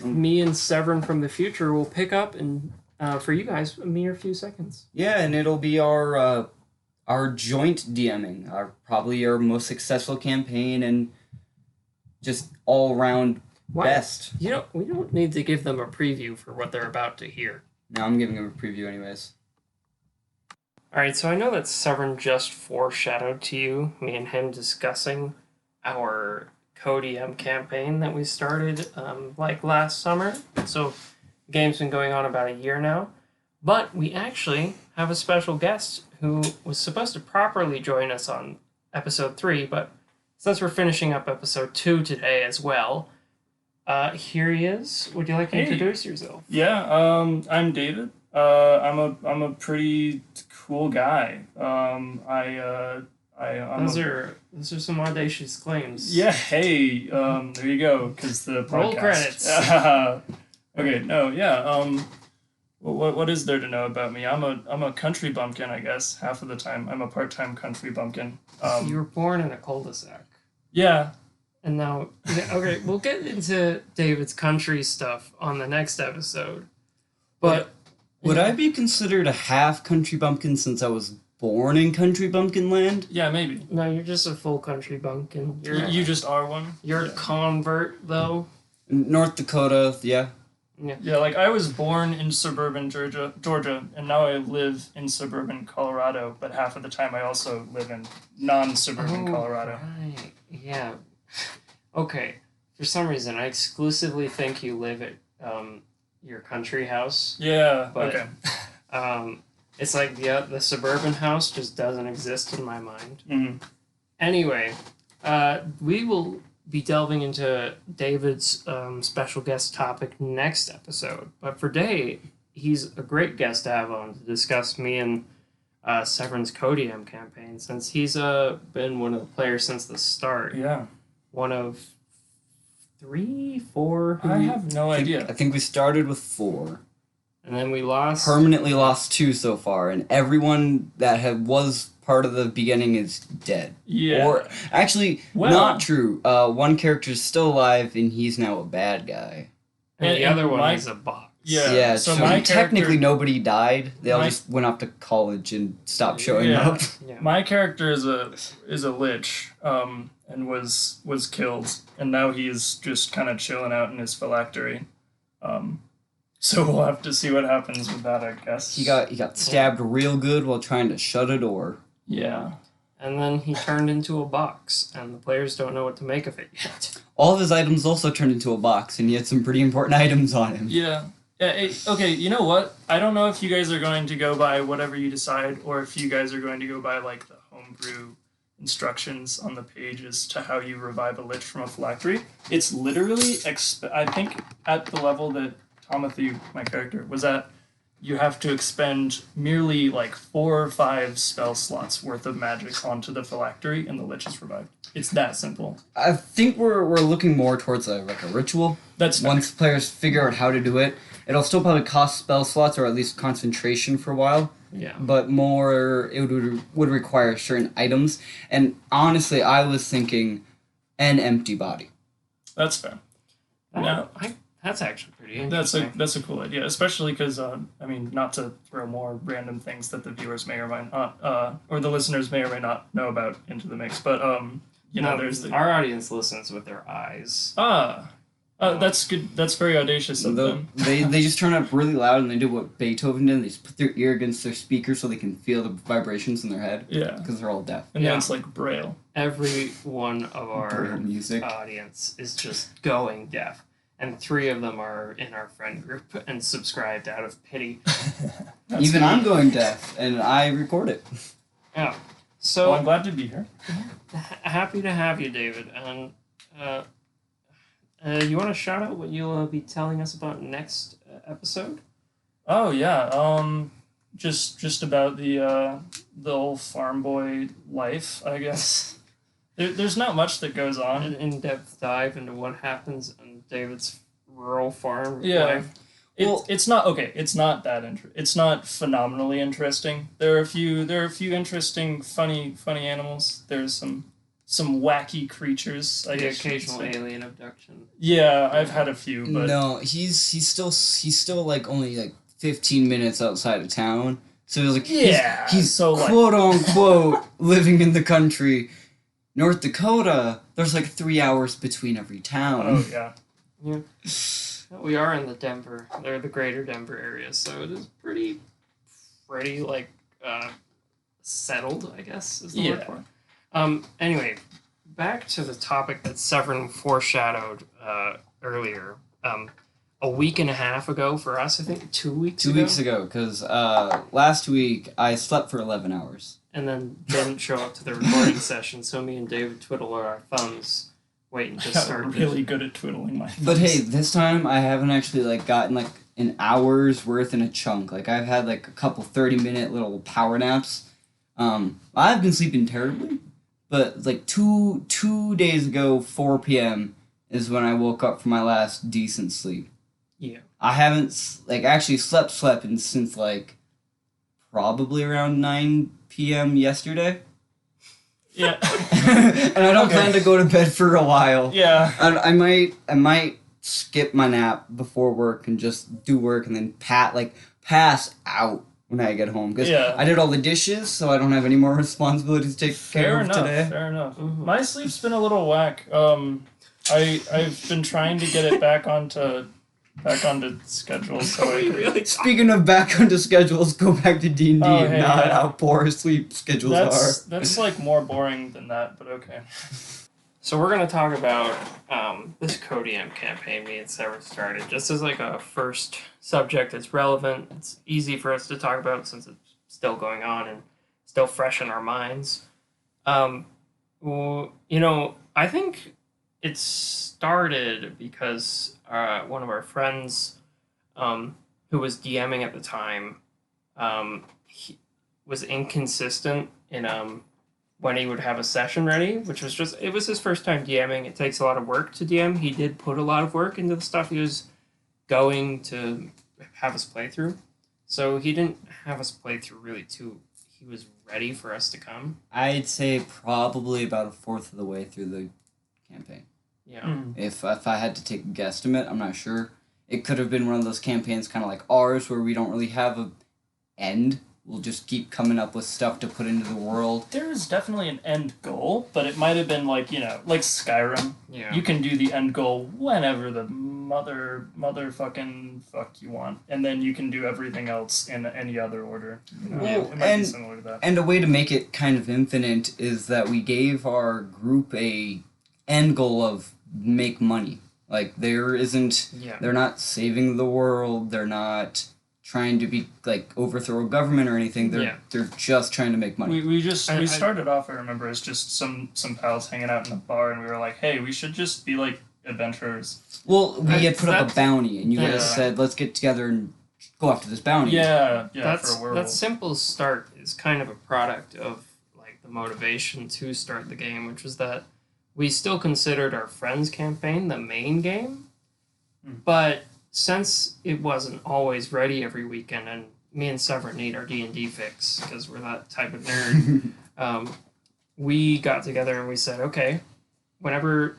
Me and Severin from the future will pick up and for you guys a mere few seconds. Yeah, and it'll be our joint DMing, probably our most successful campaign and just all around best. We don't need to give them a preview for what they're about to hear. No, I'm giving them a preview anyways. Alright, so I know that Severin just foreshadowed to you, me and him discussing our CodeM campaign that we started last summer. So the game's been going on about a year now. But we actually have a special guest who was supposed to properly join us on episode 3, but since we're finishing up episode 2 today as well, here he is. Would you like to introduce yourself? Yeah, I'm David. I'm a pretty cool guy. Those are some audacious claims. Yeah. Hey. There you go. Because the podcast. Roll credits. Okay. No. Yeah. What is there to know about me? I'm a country bumpkin, I guess. Half of the time, I'm a part-time country bumpkin. You were born in a cul-de-sac. Yeah. And now, okay, we'll get into David's country stuff on the next episode. But would I be considered a half country bumpkin since I was born in country bumpkin land? Yeah, maybe. No, you're just a full country bumpkin. You just are one? You're a convert, though. North Dakota, yeah. Yeah, like I was born in suburban Georgia, and now I live in suburban Colorado, but half of the time I also live in non-suburban Colorado. Right, yeah. Okay, for some reason, I exclusively think you live at your country house. Yeah, but, okay. It's like the suburban house just doesn't exist in my mind. Mm-hmm. Anyway, we will be delving into David's special guest topic next episode. But for today, he's a great guest to have on to discuss me and Severin's CodeM campaign, since he's been one of the players since the start. Yeah. One of 3, 4... I have no idea. I think we started with 4. And then we lost... Permanently lost 2 so far, and everyone that was part of the beginning is dead. Yeah. Or actually, Well- not true. One character's still alive, and he's now a bad guy. And the And other one my- is a box. Yeah. So, so my technically character- nobody died. They all my- just went off to college and stopped showing Yeah. up. Yeah. My character is a lich, and was killed, and now he's just kind of chilling out in his phylactery. So we'll have to see what happens with that, I guess. He got stabbed real good while trying to shut a door. Yeah. And then he turned into a box, and the players don't know what to make of it yet. All of his items also turned into a box, and he had some pretty important items on him. Yeah. Okay, you know what? I don't know if you guys are going to go by whatever you decide, or if you guys are going to go by like the homebrew instructions on the page as to how you revive a lich from a phylactery. It's literally, I think, at the level that Timothy, my character, was at, you have to expend merely like 4 or 5 spell slots worth of magic onto the phylactery, and the lich is revived. It's that simple. I think we're looking more towards a ritual. That's fair. Once players figure out how to do it, it'll still probably cost spell slots or at least concentration for a while. Yeah. But more, it would require certain items. And honestly, I was thinking an empty body. That's fair. No. That's actually pretty That's interesting. a cool idea, especially because I mean, not to throw more random things that the viewers may or may not, or the listeners may or may not know about into the mix, but there's the Our audience listens with their eyes. that's good. That's very audacious of them. They just turn up really loud and they do what Beethoven did. They just put their ear against their speaker so they can feel the vibrations in their head. Yeah, Because they're all deaf. and Yeah. then it's like braille. Every one of our Braille music. audience is just going deaf. And 3 of them are in our friend group and subscribed out of pity. That's Even neat. I'm going deaf, and I record it. Yeah. So Well, I'm glad to be here. happy to have you, David. And you want to shout out what you'll be telling us about next episode? Oh yeah, just about the old farm boy life, I guess. There's not much that goes on. An in-depth dive into what happens on David's rural farm Yeah. life. It's not okay. It's not that it's not phenomenally interesting. There are a few interesting, funny animals. There's some wacky creatures. I The guess you could occasional say. alien abduction. Yeah, I've had a few, but No, he's still like only like 15 minutes outside of town. So he's like Yeah, he's so, like- quote unquote living in the country. North Dakota, there's like 3 hours between every town. oh yeah, Yeah. We are in the the greater Denver area, so it is pretty like settled, I guess is the word Yeah. for it. Anyway, back to the topic that Severin foreshadowed earlier. A week and a half ago for us, I think 2 weeks 2 ago. weeks ago, because last week I slept for 11 hours. And then didn't show up to the recording session, so me and David twiddled our thumbs waiting to I got start. really good at twiddling my. But thumbs. hey, this time I haven't actually like gotten like an hour's worth in a chunk. Like I've had like a couple 30-minute little power naps. I've been sleeping terribly, but like two days ago, 4 p.m. is when I woke up from my last decent sleep. Yeah. I haven't actually slept since like probably around 9 p.m. yesterday. Yeah, And I don't Okay. plan to go to bed for a while. yeah. I might skip my nap before work and just do work and then pass out when I get home because Yeah. I did all the dishes, so I don't have any more responsibilities to take care Fair of enough. today. Fair enough. Mhm. My sleep's been a little whack. I've been trying to get it back onto schedule. So I could- Speaking of back onto schedules, go back to D&D Oh, and hey, not yeah. how poor sleep schedules are. that's like more boring than that, but okay. So we're going to talk about this Codium campaign me and Sarah started, just as like a first subject that's relevant. It's easy for us to talk about since it's still going on and still fresh in our minds. Well, I think it started because one of our friends who was DMing at the time he was inconsistent in when he would have a session ready, which was it was his first time DMing. It takes a lot of work to DM. He did put a lot of work into the stuff he was going to have us play through. So he didn't have us play through really he was ready for us to come. I'd say probably about a fourth of the way through the campaign. Yeah. If I had to take a guesstimate, I'm not sure. It could have been one of those campaigns kind of like ours where we don't really have a end. We'll just keep coming up with stuff to put into the world. There is definitely an end goal, but it might have been like, like Skyrim. Yeah. You can do the end goal whenever the motherfucking fuck you want, and then you can do everything else in any other order. Well, it might be similar to that. And a way to make it kind of infinite is that we gave our group a end goal of make money. Like, there isn't... Yeah. They're not saving the world. They're not trying to be like overthrow a government or anything. They're just trying to make money. We started off, I remember, as just some pals hanging out in a bar, and we were like, hey, we should just be like adventurers. Well, we had put up a bounty, and you guys said, let's get together and go after this bounty. Yeah, that's, for a werewolf. that simple start is kind of a product of like the motivation to start the game, which was that we still considered our friends campaign the main game, but since it wasn't always ready every weekend, and me and Severin need our D&D fix because we're that type of nerd, we got together and we said, okay, whenever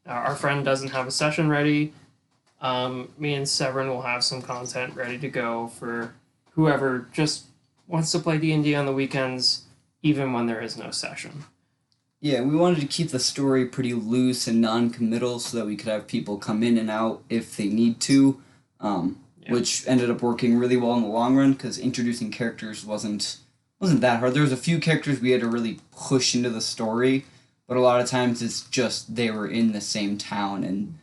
our friend doesn't have a session ready, me and Severin will have some content ready to go for whoever just wants to play D&D on the weekends, even when there is no session. Yeah, we wanted to keep the story pretty loose and non-committal so that we could have people come in and out if they need to, which ended up working really well in the long run because introducing characters wasn't that hard. There was a few characters we had to really push into the story, but a lot of times it's just they were in the same town and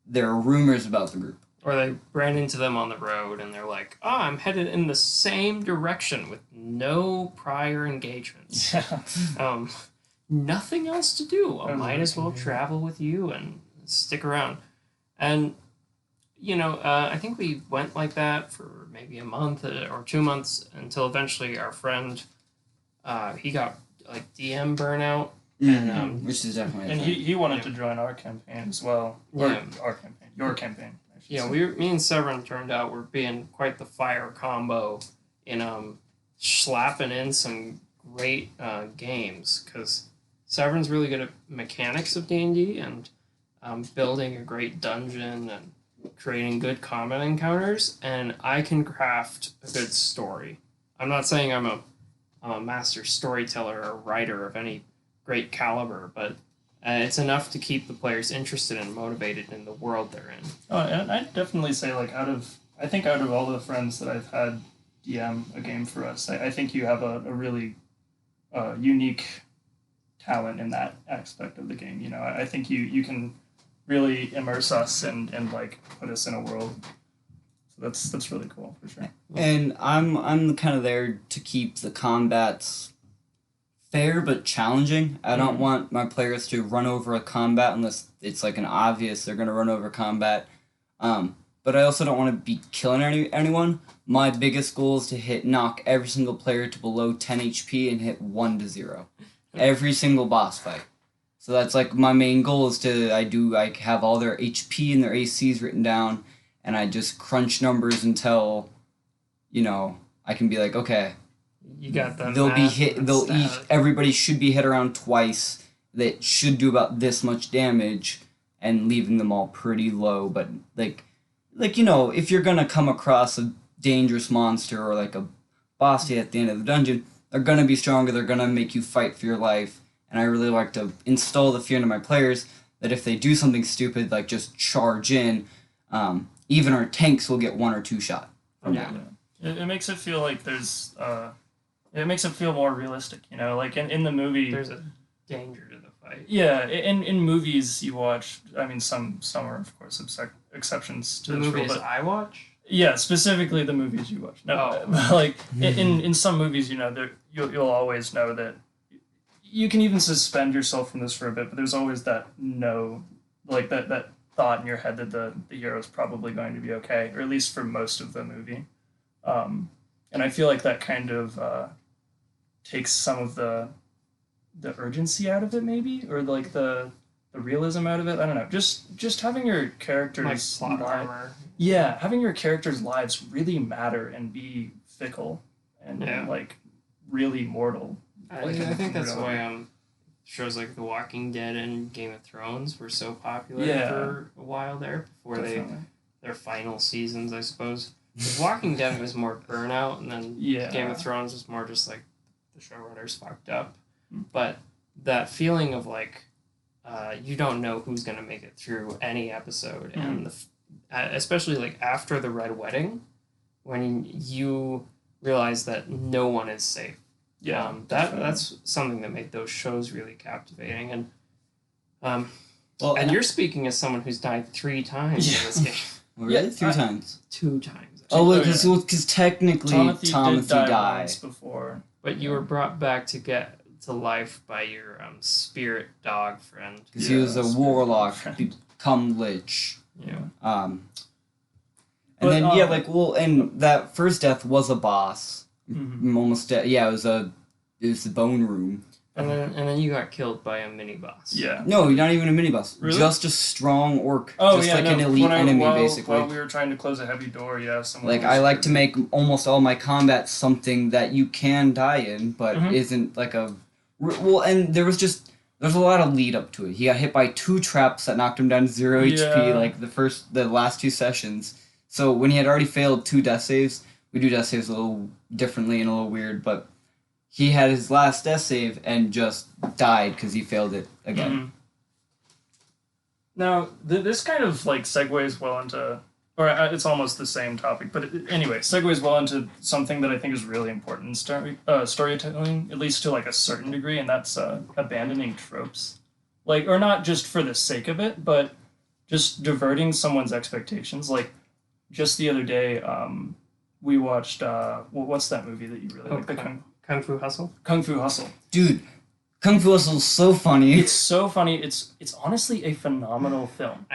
there are rumors about the group. Or they ran into them on the road and they're like, I'm headed in the same direction with no prior engagements. Yeah. Nothing else to do. I might as well travel with you and stick around. And, I think we went like that for maybe a month or 2 months until eventually our friend, he got like DM burnout. And, which is definitely and he wanted to join our campaign as well. Yeah. Or our campaign. Your campaign. Me and Severin turned out we're being quite the fire combo in slapping in some great games because Severin's really good at mechanics of D&D and building a great dungeon and creating good combat encounters, and I can craft a good story. I'm not saying I'm a master storyteller or writer of any great caliber, but it's enough to keep the players interested and motivated in the world they're in. Oh, and I'd definitely say, like, out of all the friends that I've had DM a game for us, I think you have a really unique talent in that aspect of the game. I think you can really immerse us and like put us in a world. So that's really cool for sure. And I'm kind of there to keep the combats fair but challenging. I don't want my players to run over a combat unless it's like an obvious they're gonna run over combat. But I also don't want to be killing anyone. My biggest goal is to knock every single player to below 10 HP and hit 1-0. Every single boss fight. So that's like my main goal is I have all their HP and their ACs written down and I just crunch numbers until, I can be like, okay, you got them. They'll be hit. Everybody should be hit around twice. That should do about this much damage, and leaving them all pretty low. But if you're gonna come across a dangerous monster or like a boss at the end of the dungeon, they're gonna be stronger. They're gonna make you fight for your life. And I really like to install the fear into my players that if they do something stupid, like just charge in, even our tanks will get 1 or 2 shot from that. It makes it feel like there's. It makes it feel more realistic, like in the movie. There's a danger to the fight. Yeah, in movies you watch, I mean, some are, of course, exceptions to the this movies rule, but, I watch? Yeah, specifically the movies you watch. No, like, in some movies, you'll always know that you can even suspend yourself from this for a bit, but there's always that that thought in your head that the hero's probably going to be okay, or at least for most of the movie. And I feel like that kind of takes some of the urgency out of it, maybe, or like the realism out of it. I don't know. Just having your characters' like plot armor. Yeah, having your characters' lives really matter and be fickle and like really mortal. I think that's why shows like The Walking Dead and Game of Thrones were so popular for a while there before their final seasons, I suppose. The Walking Dead was more burnout, and then Game of Thrones was more just like the showrunners fucked up. But that feeling of like you don't know who's gonna make it through any episode, and especially like after the Red Wedding, when you realize that no one is safe. Yeah, that's something that made those shows really captivating, and and you're speaking as someone who's died 3 times in this game. Really? 3 times? 2 times. Oh, because technically Timothy died once before, but you were brought back to life by your spirit dog friend. Because he was a warlock, become lich. Yeah. And then and that first death was a boss. Almost dead. Yeah, it was the bone room. And then you got killed by a mini boss. Yeah. No, not even a mini boss. Really? Just a strong orc. Oh, just an elite enemy, basically. While we were trying to close a heavy door, someone. I like to make almost all my combat something that you can die in, but isn't like a. Well, and there's a lot of lead up to it. He got hit by 2 traps that knocked him down to 0 HP, like the last 2 sessions. So when he had already failed 2 death saves, we do death saves a little differently and a little weird, but he had his last death save and just died because he failed it again. Now, this kind of segues well into, or it's almost the same topic, but anyway, segues well into something that I think is really important in storytelling, at least to a certain degree, and that's abandoning tropes. Or not just for the sake of it, but just diverting someone's expectations. Just the other day, we watched, what's that movie that you really like? Kung Fu Hustle? Kung Fu Hustle. Dude, Kung Fu Hustle is so funny. It's so funny. It's honestly a phenomenal film.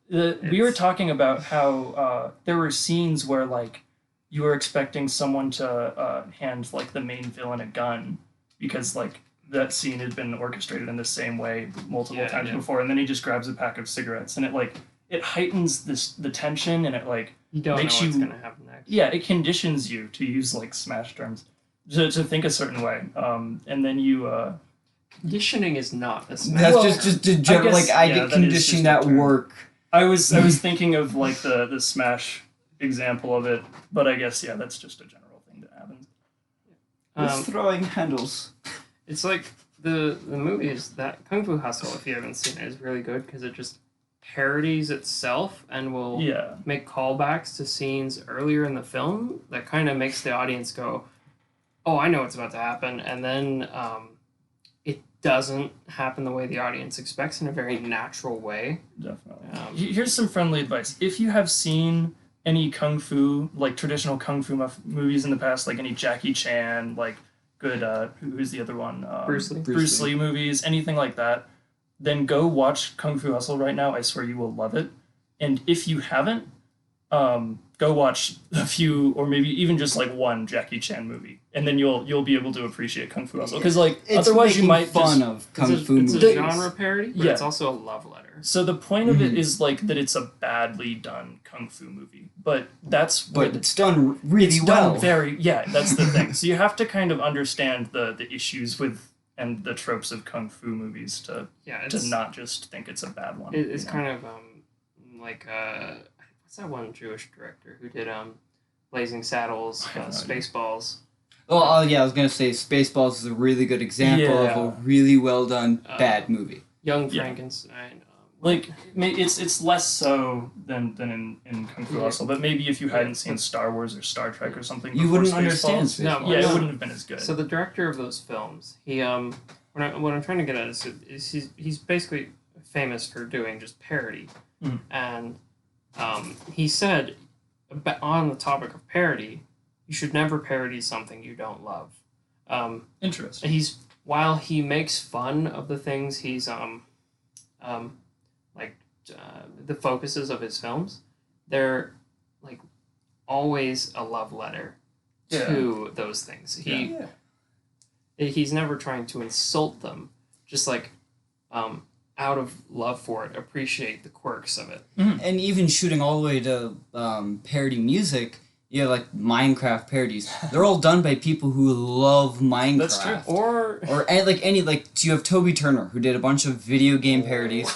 We were talking about how there were scenes where you were expecting someone to hand the main villain a gun because that scene had been orchestrated in the same way multiple times before, and then he just grabs a pack of cigarettes, and it heightens the tension, and it you don't makes know what's gonna happen next. Yeah, it conditions you, to use Smash terms, to think a certain way, and then you. Conditioning is not a Smash. That's just a general, I get conditioning at work. I was thinking of the Smash example of it, but I guess that's just a general thing that happens. It's throwing handles. It's like the movie is that Kung Fu Hustle, if you haven't seen it, is really good because it just parodies itself and will make callbacks to scenes earlier in the film that kind of makes the audience go, oh, I know what's about to happen, and then it doesn't happen the way the audience expects in a very natural way. Definitely. Here's some friendly advice. If you have seen any Kung Fu, traditional Kung Fu movies in the past, any Jackie Chan, good, who's the other one? Bruce Lee movies, anything like that, then go watch Kung Fu Hustle right now. I swear you will love it. And if you haven't, go watch a few, or maybe even just one Jackie Chan movie, and then you'll be able to appreciate Kung Fu Hustle. Because otherwise you might fun of Kung Fu movies. It's a genre parody, but it's also a love letter. So the point of it is that it's a badly done Kung Fu movie, but it's done really well. That's the thing. So you have to kind of understand the issues with and the tropes of Kung Fu movies to not just think it's a bad one. It's kind of what's that one Jewish director who did Blazing Saddles, Spaceballs? Oh, I was gonna say Spaceballs is a really good example of a really well done bad movie. Young Frankenstein. It's less so than in Kung Fu Hustle, but maybe if you hadn't seen Star Wars or Star Trek or something, you wouldn't understand Spaceballs. It wouldn't have been as good. So the director of those films, he what I'm trying to get at is he's basically famous for doing just parody, and he said on the topic of parody, you should never parody something you don't love. Interesting. While he makes fun of the things he's the focuses of his films, they're always a love letter to those things. He's never trying to insult them, just out of love for it, appreciate the quirks of it. And even shooting all the way to parody music, You have like Minecraft parodies. They're all done by people who love Minecraft. That's true. Or you have Toby Turner who did a bunch of video game parodies.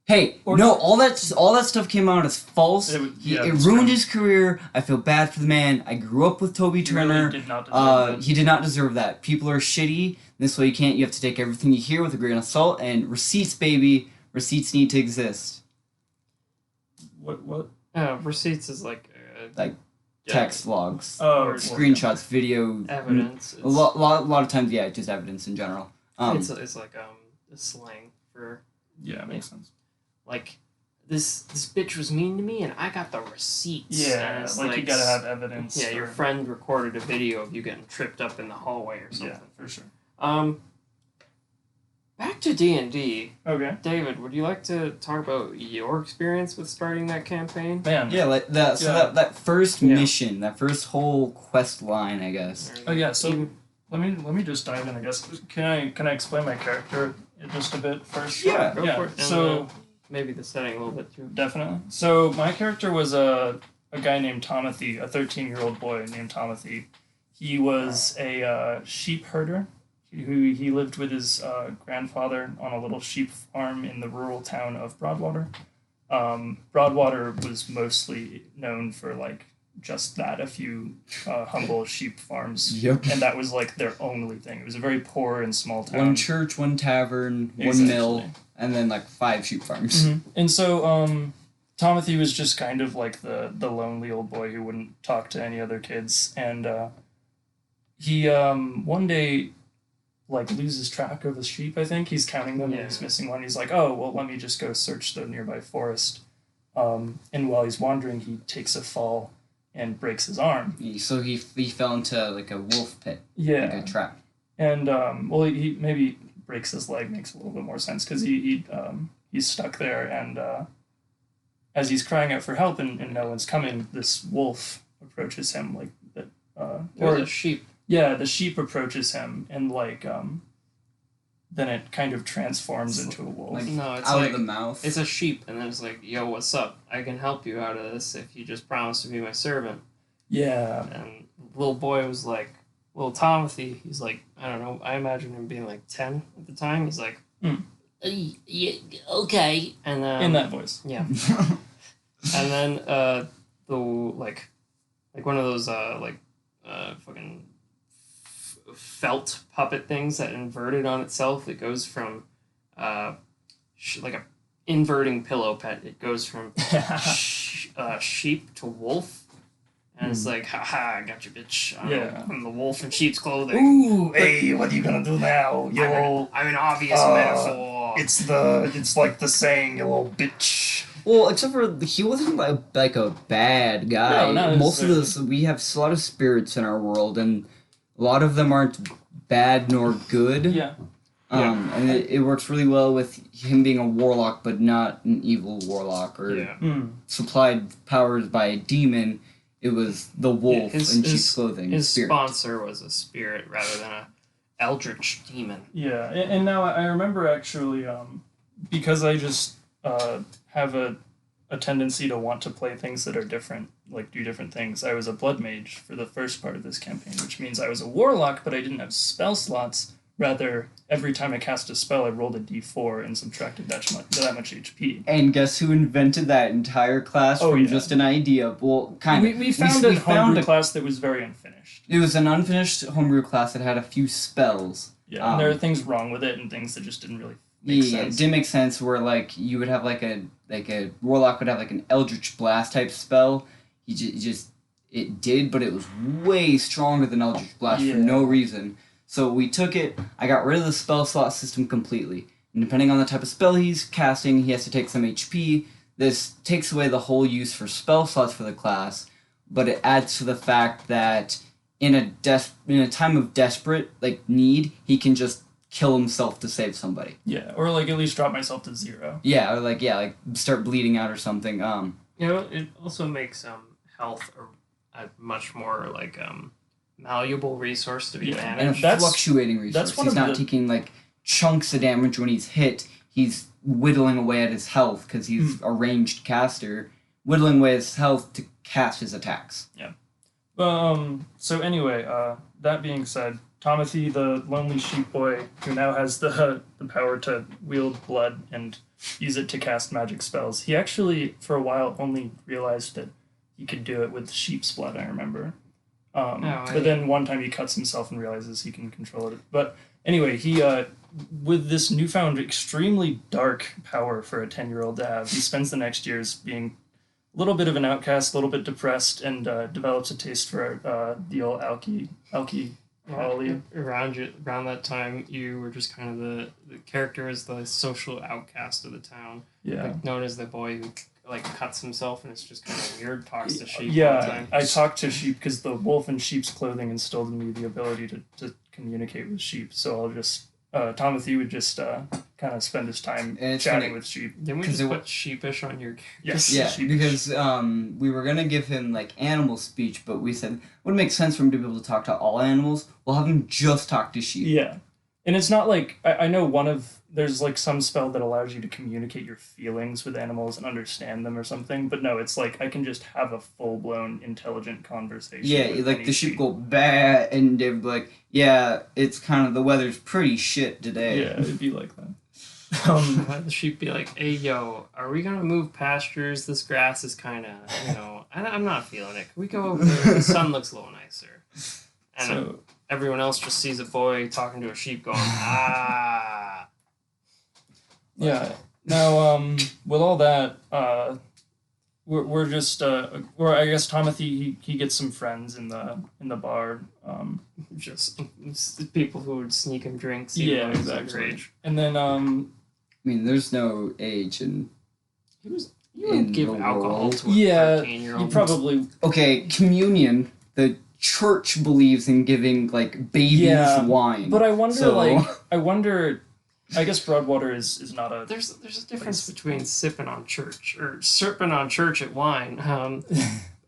Hey, Or- no, all that stuff came out as false. It It ruined his career. I feel bad for the man. I grew up with Toby Turner. Really did not deserve He did not deserve that. People are shitty. This way you have to take everything you hear with a grain of salt. And receipts, baby. Receipts need to exist. What? receipts is like Text logs. Oh, Or Screenshots, video. evidence. A lot of times, yeah, just evidence in general. It's like a slang for Yeah, makes sense. like this bitch was mean to me and I got the receipts. And Yeah, it's like you gotta have evidence. Yeah, your friend recorded a video of you getting tripped up in the hallway or something. Yeah, for sure. Back to D&D. Okay. David, would you like to talk about your experience with starting that campaign? Man. Yeah, like that. So Yeah. that first Yeah. mission, that first whole quest line, I guess. Oh yeah. So let me just dive in. I guess can I explain my character just a bit first? Yeah. Go Yeah. for it. And, So maybe the setting a little bit too. definitely. So my character was a guy named Tomothy, a 13-year-old boy named Tomothy. He was a sheep herder. He lived with his grandfather on a little sheep farm in the rural town of Broadwater. Broadwater was mostly known for like just that, a few humble sheep farms. Yep. And that was like their only thing. It was a very poor and small town. One church, one tavern, one Exactly. mill, and then like 5 sheep farms. Mhm. And so Tomothy was just kind of like the lonely old boy who wouldn't talk to any other kids. And he one day like loses track of the sheep, I think. He's counting them Yeah. and he's missing one. He's like, oh, well, let me just go search the nearby forest. And while he's wandering, he takes a fall and breaks his arm. So he fell into like a wolf pit, Yeah. like a trap. And well, he maybe breaks his leg, makes a little bit more sense because he's stuck there, and as he's crying out for help and no one's coming, this wolf approaches him like that. Or a sheep. Yeah, the sheep approaches him, and like then it kind of transforms into a wolf. Like No, it's out like of the mouth. it's a sheep, and then it's like, yo, what's up? I can help you out of this if you just promise to be my servant. Yeah. And little boy was like, little Tomothy, he's like, I don't know, I imagine him being like 10 at the time. He's like, yeah, okay. And then In that voice. yeah. And then the like one of those fucking felt puppet things that inverted on itself. It goes from like a inverting pillow pet. It goes from sheep to wolf. And it's like, haha, I got you, bitch. I'm the wolf in sheep's clothing. Ooh, hey, what are you gonna do now? You little. I'm an obvious metaphor. It's like the saying, you little bitch. Well, except for he wasn't like a bad guy. No, not Most of necessarily. we have a lot of spirits in our world, and a lot of them aren't bad nor good. Yeah. And it works really well with him being a warlock, but not an evil warlock or Yeah. supplied powers by a demon. It was the wolf in sheep's clothing. His spirit. sponsor was a spirit rather than a eldritch demon. Yeah, and now I remember actually, because I just have a tendency to want to play things that are different, like do different things. I was a blood mage for the first part of this campaign, which means I was a warlock, but I didn't have spell slots. Rather, every time I cast a spell, I rolled a d4 and subtracted that much HP. And guess who invented that entire class from just an idea? Well, kind of. We found a homebrew class that was very unfinished. It was an unfinished homebrew class that had a few spells. Yeah, and there are things wrong with it and things that just didn't really make Yeah, sense. it did make sense where like you would have like a warlock would have like an eldritch blast type spell. It did, but it was way stronger than eldritch blast for no reason. So we took it. I got rid of the spell slot system completely. And depending on the type of spell he's casting, he has to take some HP. This takes away the whole use for spell slots for the class, but it adds to the fact that in a time of desperate need, he can just kill himself to save somebody. Yeah, or like at least drop myself to 0. Yeah, or like start bleeding out or something. It also makes health a much more malleable resource to be Yeah, managed. and a fluctuating resource. that's one He's of not taking chunks of damage when he's hit. He's whittling away at his health because he's a ranged caster, whittling away his health to cast his attacks. Yeah. So anyway, that being said, Tomothy, the lonely sheep boy, who now has the power to wield blood and use it to cast magic spells, he actually, for a while, only realized that he could do it with sheep's blood, I remember. But then one time he cuts himself and realizes he can control it. But anyway, he, with this newfound extremely dark power for a 10-year-old to have, he spends the next years being a little bit of an outcast, a little bit depressed, and develops a taste for the old alcohol. Around that time, you were just kind of the character as the social outcast of the town. Yeah. Like, known as the boy who like cuts himself and it's just kind of weird, talks to sheep all the Yeah, time. I talk to sheep because the wolf in sheep's clothing instilled in me the ability to communicate with sheep. So I'll just Timothy would just kind of spend his time chatting with sheep. Didn't we just put sheepish on your Yes. Yeah, sheepish. because we were gonna give him like animal speech, but we said it would make sense for him to be able to talk to all animals. We'll have him just talk to sheep. Yeah. And it's not like I know there's like some spell that allows you to communicate your feelings with animals and understand them or something, but no, it's like I can just have a full blown intelligent conversation. Yeah, with like any the sheep go bah, and they're like, yeah, it's kind of the weather's pretty shit today. Yeah, it'd be like that. the sheep be like, "Hey, yo, are we gonna move pastures? This grass is kind of, I'm not feeling it. Can we go over there? The sun looks a little nicer." And So everyone else just sees a boy talking to a sheep going, "Ah." yeah. Now, with all that, we're just or I guess Timothy he gets some friends in the bar. Just people who would sneak him drinks. Yeah, exactly. And then I mean, there's no age and you wouldn't give the alcohol world. to a yeah, 13-year-old. you probably okay, communion. The church believes in giving like babies wine. But I wonder, so... I guess Broadwater is not a. There's a difference between sipping on church or sipping on church at wine,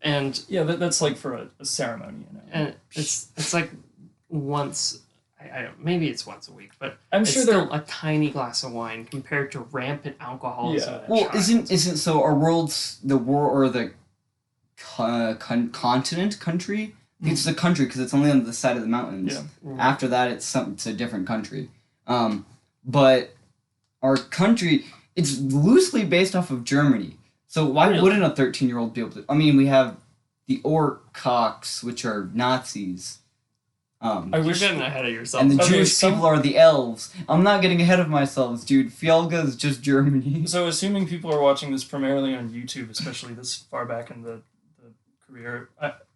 and yeah, that's like for a ceremony, and it's like once. I don't, maybe it's once a week, but I'm it's sure still a tiny glass of wine compared to rampant alcoholism. Yeah. Well, isn't so? Our world's the world or the continent country? It's the country because it's only on the side of the mountains. Yeah. After that, it's a different country. But our country, it's loosely based off of Germany. So why wouldn't a 13-year-old be able to? I mean, we have the Orcocks, which are Nazis. You're getting ahead of yourself. And the Jewish people are the elves. I'm not getting ahead of myself, dude. Fialga is just Germany. So assuming people are watching this primarily on YouTube, especially this far back in the career,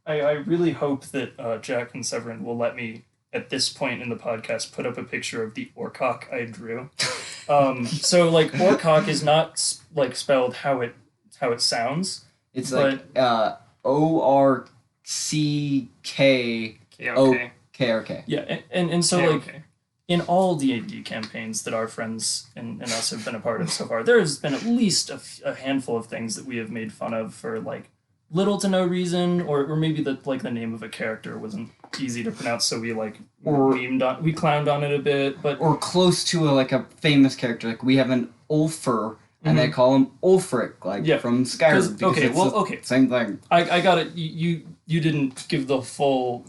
I really hope that Jack and Severin will let me, at this point in the podcast, put up a picture of the Orcock I drew. So like Orcock is not like spelled how it sounds. It's like O-R-C-K-O-K-R-K. Yeah, and so like in all D&D campaigns that our friends and us have been a part of so far, there has been at least a handful of things that we have made fun of for like little to no reason, or maybe the name of a character wasn't easy to pronounce, so we we clowned on it a bit, but or close to a famous character. Like we have an Ulfer, and they call him Ulfric, from Skyrim. Okay, same thing. I got it. You didn't give the full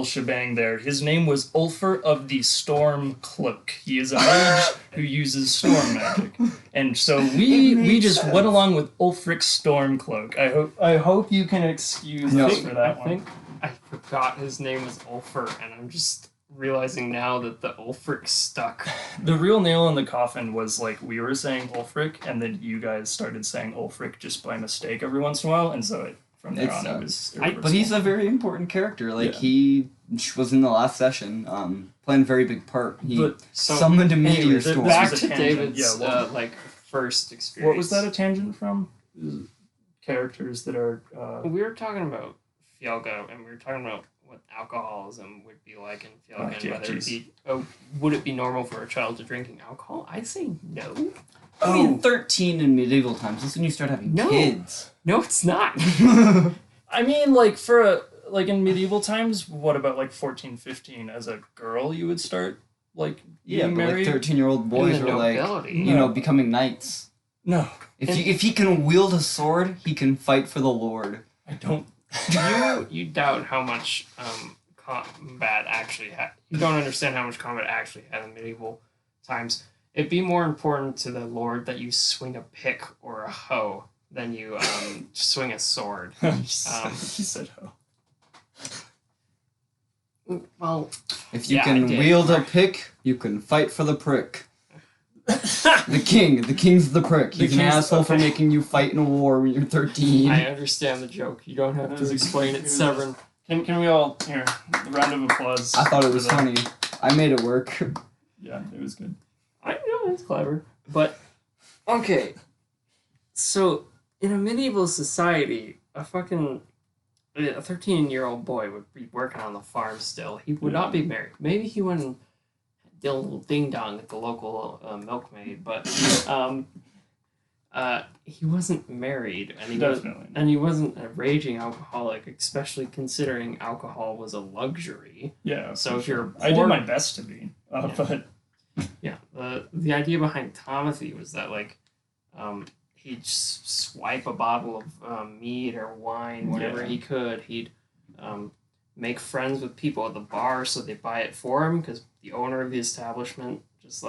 shebang there. His name was Ulfer of the Storm Cloak. He is a mage who uses storm magic, and so we just went along with Ulfric's Storm Cloak. I hope you can excuse us for that one. I think I forgot his name was Ulfer, and I'm just realizing now that the Ulfric stuck. The real nail in the coffin was like we were saying Ulfric, and then you guys started saying Ulfric just by mistake every once in a while, and so from there on it was irreversible. But he's a very important character. He was in the last session, playing a very big part. He summoned a meteor storm. Back to David's first experience. What was that a tangent from? Characters that are. We were talking about Fialga, and we were talking about what alcoholism would be like in Fialga, and whether it'd be, would it be normal for a child to drinking alcohol? I say no. I mean, 13 in medieval times. That's when you start having kids. No, it's not. I mean, in medieval times, what about 14, 15? As a girl, you would start being married. 13-year-old boys are becoming knights. No. If he can wield a sword, he can fight for the Lord. I don't You doubt how much combat actually had. You don't understand how much combat actually had in medieval times. It'd be more important to the Lord that you swing a pick or a hoe than you swing a sword. He said hoe. Well, If you yeah, I can did. wield a pick, you can fight for the prick. The king's the prick. He's an king's- asshole for okay. making you fight in a war when you're 13. I understand the joke. You don't have to explain it, Severn. Can we all here? A round of applause. I thought it for was the- funny. I made it work. Yeah, it was good. I know it's clever, but okay. So in a medieval society, a 13-year-old boy would be working on the farm still. He would not be married. Maybe he went and did a little ding dong at the local milkmaid, but he wasn't married, and he wasn't a raging alcoholic, especially considering alcohol was a luxury. Yeah. So if you're I did poor- my best to be, Yeah. but Yeah, the idea behind Timothy was that he'd swipe a bottle of mead or wine, whatever Yeah. he could. He'd make friends with people at the bar so they buy it for him because the owner of the establishment just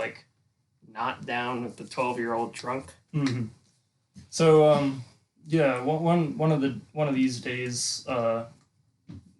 not down with the 12-year-old drunk. mhm. So yeah, one of these days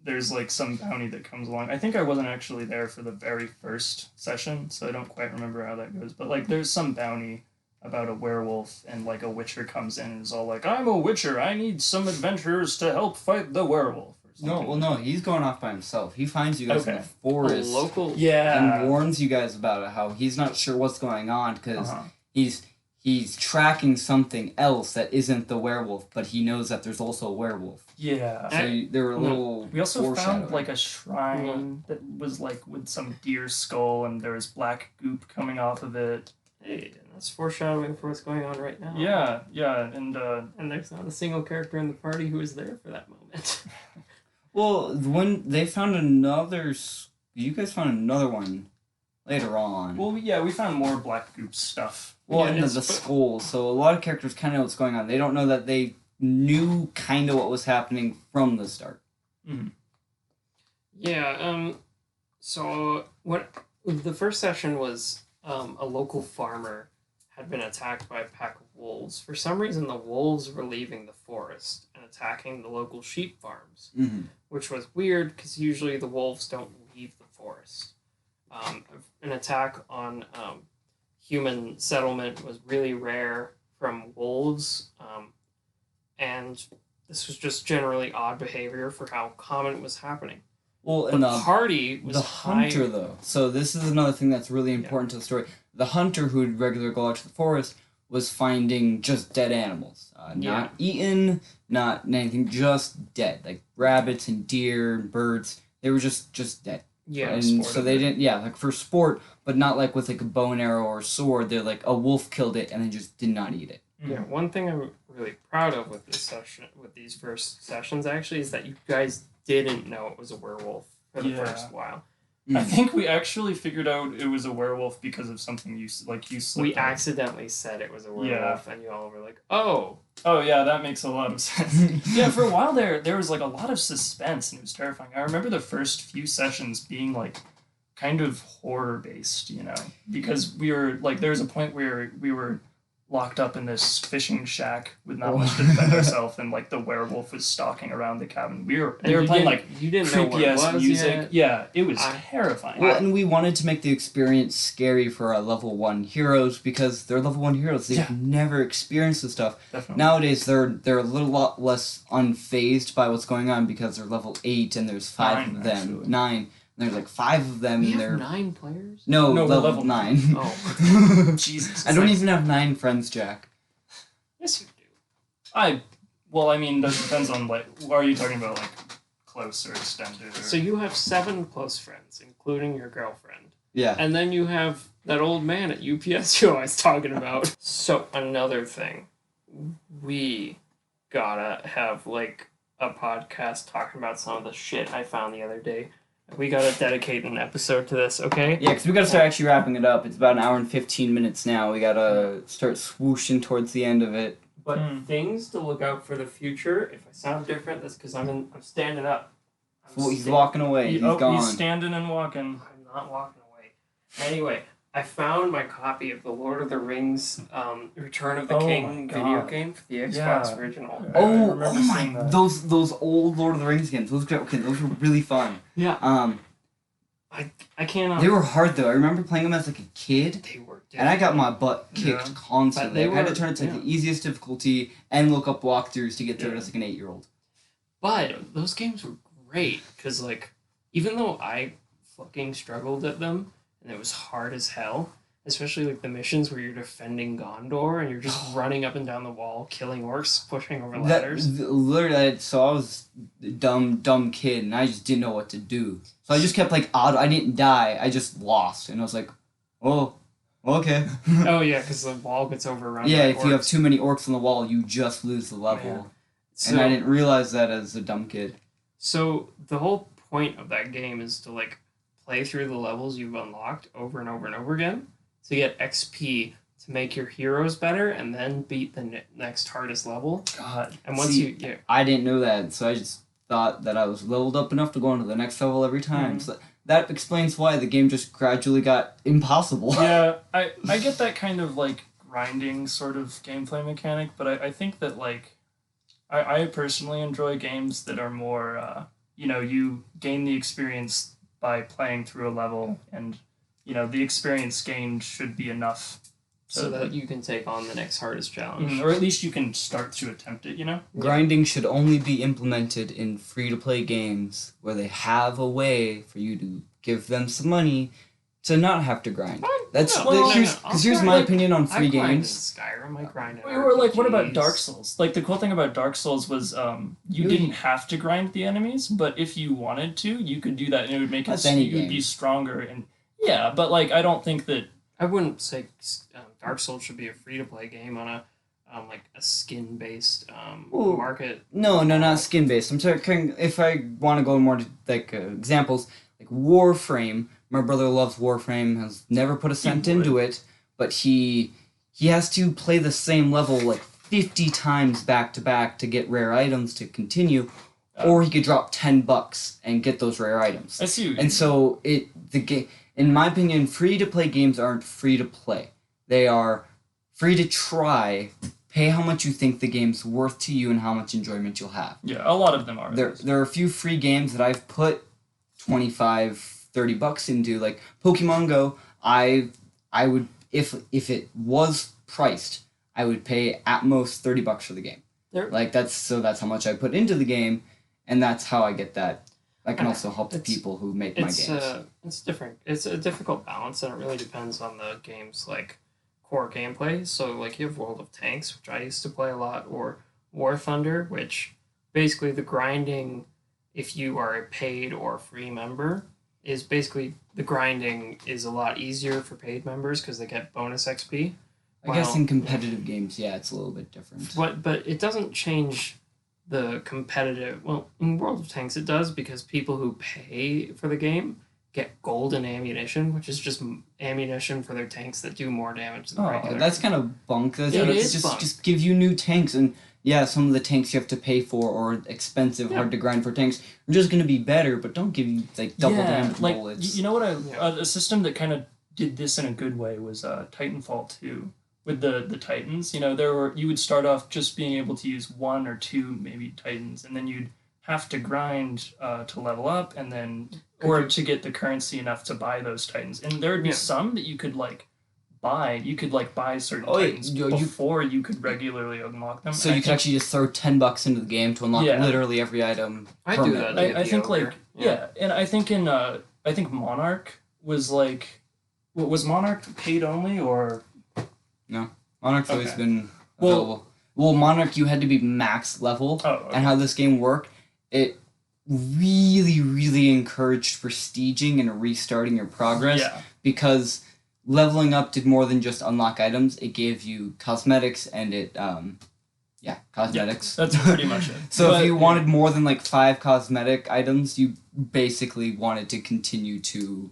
there's some bounty that comes along. I think I wasn't actually there for the very first session, so I don't quite remember how that goes. But there's some bounty about a werewolf, and a witcher comes in and is all like, "I'm a witcher. I need some adventurers to help fight the werewolf." Or something. No, he's going off by himself. He finds you guys in Okay. the forest A local. Yeah. and warns you guys about it, how he's not sure what's going on because Uh-huh. he's tracking something else that isn't the werewolf, but he knows that there's also a werewolf. Yeah. So there were a little We also found foreshadowing. a shrine that was with some deer skull, and there was black goop coming off of it. Hey, that's foreshadowing for what's going on right now. Yeah, and And there's not a single character in the party who was there for that moment. Well, when they found another, you guys found another one later on. we found more black goop stuff. Well, Yeah, into it's- the skull. So a lot of characters kind of know what's going on. They don't know that they knew kind of what was happening from the start. Yeah, so what the first session was, a local farmer had been attacked by a pack of wolves. For some reason, the wolves were leaving the forest and attacking the local sheep farms, Mm-hmm. which was weird because usually the wolves don't leave the forest. An attack on human settlement was really rare from wolves, and this was just generally odd behavior for how common it was happening. Well, The and party was the hunter, though. So this is another thing that's really important to the story. The hunter who would regularly go out to the forest was finding just dead animals. Not eaten, not anything, just dead. Like rabbits and deer and birds. They were just dead. Yeah, And so they didn't, for sport, but not with a bow and arrow or sword. They're a wolf killed it and they just did not eat it. Yeah, one thing I'm really proud of with this session, with these first sessions, actually, is that you guys didn't know it was a werewolf for the Yeah. first while. I think we actually figured out it was a werewolf because of something you slipped We out. accidentally said it was a werewolf, and you all were like, "Oh, Oh yeah, that makes a lot of sense. Yeah, for a while there was a lot of suspense and it was terrifying. I remember the first few sessions being kind of horror based, because we were there was a point where we were locked up in this fishing shack with not much to defend ourselves, and the werewolf was stalking around the cabin. They were playing you didn't know what creepy it ass was music. yet. Yeah, it was I- terrifying. Well, and we wanted to make the experience scary for our level 1 heroes because they're level 1 heroes. They've Yeah. never experienced this stuff. Definitely. Nowadays, they're a little lot less unfazed by what's going on because they're level 8 and there's 5 9, of them. actually. 9. And there's 5 of them We and have they're... 9 players. No, No, we're level level 9. Oh, Jesus. I don't even have 9 friends, Jack. yes, you do. that depends on are you talking about close or extended? Or... So you have 7 close friends, including your girlfriend. Yeah. And then you have that old man at UPS who I was talking about. So another thing, we gotta have a podcast talking about some of the shit I found the other day. We gotta dedicate an episode to this, okay? Yeah, because we gotta start actually wrapping it up. It's about an hour and 15 minutes now. We gotta start swooshing towards the end of it. But things to look out for the future. If I sound different, that's because I'm standing up. Well, he's walking away. He's gone. He's standing and walking. I'm not walking away. Anyway, I found my copy of the Lord of the Rings Return of the King video game for the Xbox original. Oh my! Those old Lord of the Rings games. Those were really fun. Yeah. I can't. They were hard though. I remember playing them as like a kid. They were. And I got my butt kicked constantly. I had to turn it to the easiest difficulty and look up walkthroughs to get through it as like an 8-year-old. But those games were great because like even though I fucking struggled at them and it was hard as hell, especially like the missions where you're defending Gondor and you're just running up and down the wall, killing orcs, pushing over ladders. Literally, so I was a dumb kid and I just didn't know what to do. So I just kept like I didn't die. I just lost and I was like, oh, okay. Oh yeah, because the wall gets overrun. Yeah, by if orcs. you have too many orcs on the wall, you just lose the level. Yeah. And I didn't realize that as a dumb kid. So the whole point of that game is to like play through the levels you've unlocked over and over and over again to get XP to make your heroes better and then beat the next hardest level. God. And once I didn't know that, so I just thought that I was leveled up enough to go on to the next level every time. So that explains why the game just gradually got impossible. Yeah, I get that kind of like grinding sort of gameplay mechanic, but I think that like I personally enjoy games that are more you gain the experience by playing through a level, and the experience gained should be enough so that you can take on the next hardest challenge. or at least you can start to attempt it, Grinding should only be implemented in free-to-play games where they have a way for you to give them some money to not have to grind. Here's my opinion on free games. Skyrim, I grind in Or like, what about RPGs. Dark Souls? Like, the cool thing about Dark Souls was you didn't have to grind the enemies, but if you wanted to, you could do that, and it would make you would be stronger. And yeah, but like, I don't think that I wouldn't say Dark Souls should be a free-to-play game on a like a skin-based market. No, not skin-based. I'm talking, if I want to go more to like examples, like Warframe. My brother loves Warframe, has never put a cent into it, but he has to play the same level like 50 times back to back to get rare items to continue, or he could drop $10 and get those rare items. I see. And so in my opinion, free-to-play games aren't free to play. They are free to try. Pay how much you think the game's worth to you and how much enjoyment you'll have. Yeah, a lot of them are. There are a few free games that I've put $25-$30 into, like Pokemon Go. I would, if it was priced, I would pay at most $30 for the game. That's how much I put into the game, and that's how I get that. I can also help the people who make my games. It's different. It's a difficult balance, and it really depends on the game's like core gameplay. So like you have World of Tanks, which I used to play a lot, or War Thunder, which basically the grinding, if you are a paid or free member, is basically the grinding is a lot easier for paid members because they get bonus XP. I guess in competitive games, it's a little bit different. But it doesn't change the competitive. Well, in World of Tanks it does, because people who pay for the game get golden ammunition, which is just ammunition for their tanks that do more damage than regular. That's kind of bunk. Bunk. Just give you new tanks, and some of the tanks you have to pay for or expensive, hard to grind for tanks are just going to be better, but don't give you like double damage bullets. You know what? A system that kind of did this in a good way was Titanfall 2 with the Titans. You would start off just being able to use 1 or 2 maybe Titans, and then you'd have to grind to level up, and then to get the currency enough to buy those Titans. And there would be some that you could like buy. You could like buy certain Titans before you could regularly unlock them. So you could actually just throw $10 into the game to unlock literally every item. I do that. I think and I think I think Monarch was like, was Monarch paid only or? No, Monarch's always been available. Well, Monarch, you had to be max level, and how this game worked, it really, really encouraged prestiging and restarting your progress, because leveling up did more than just unlock items. It gave you cosmetics, and cosmetics. That's pretty much it. So if you wanted more than like 5 cosmetic items, you basically wanted to continue to...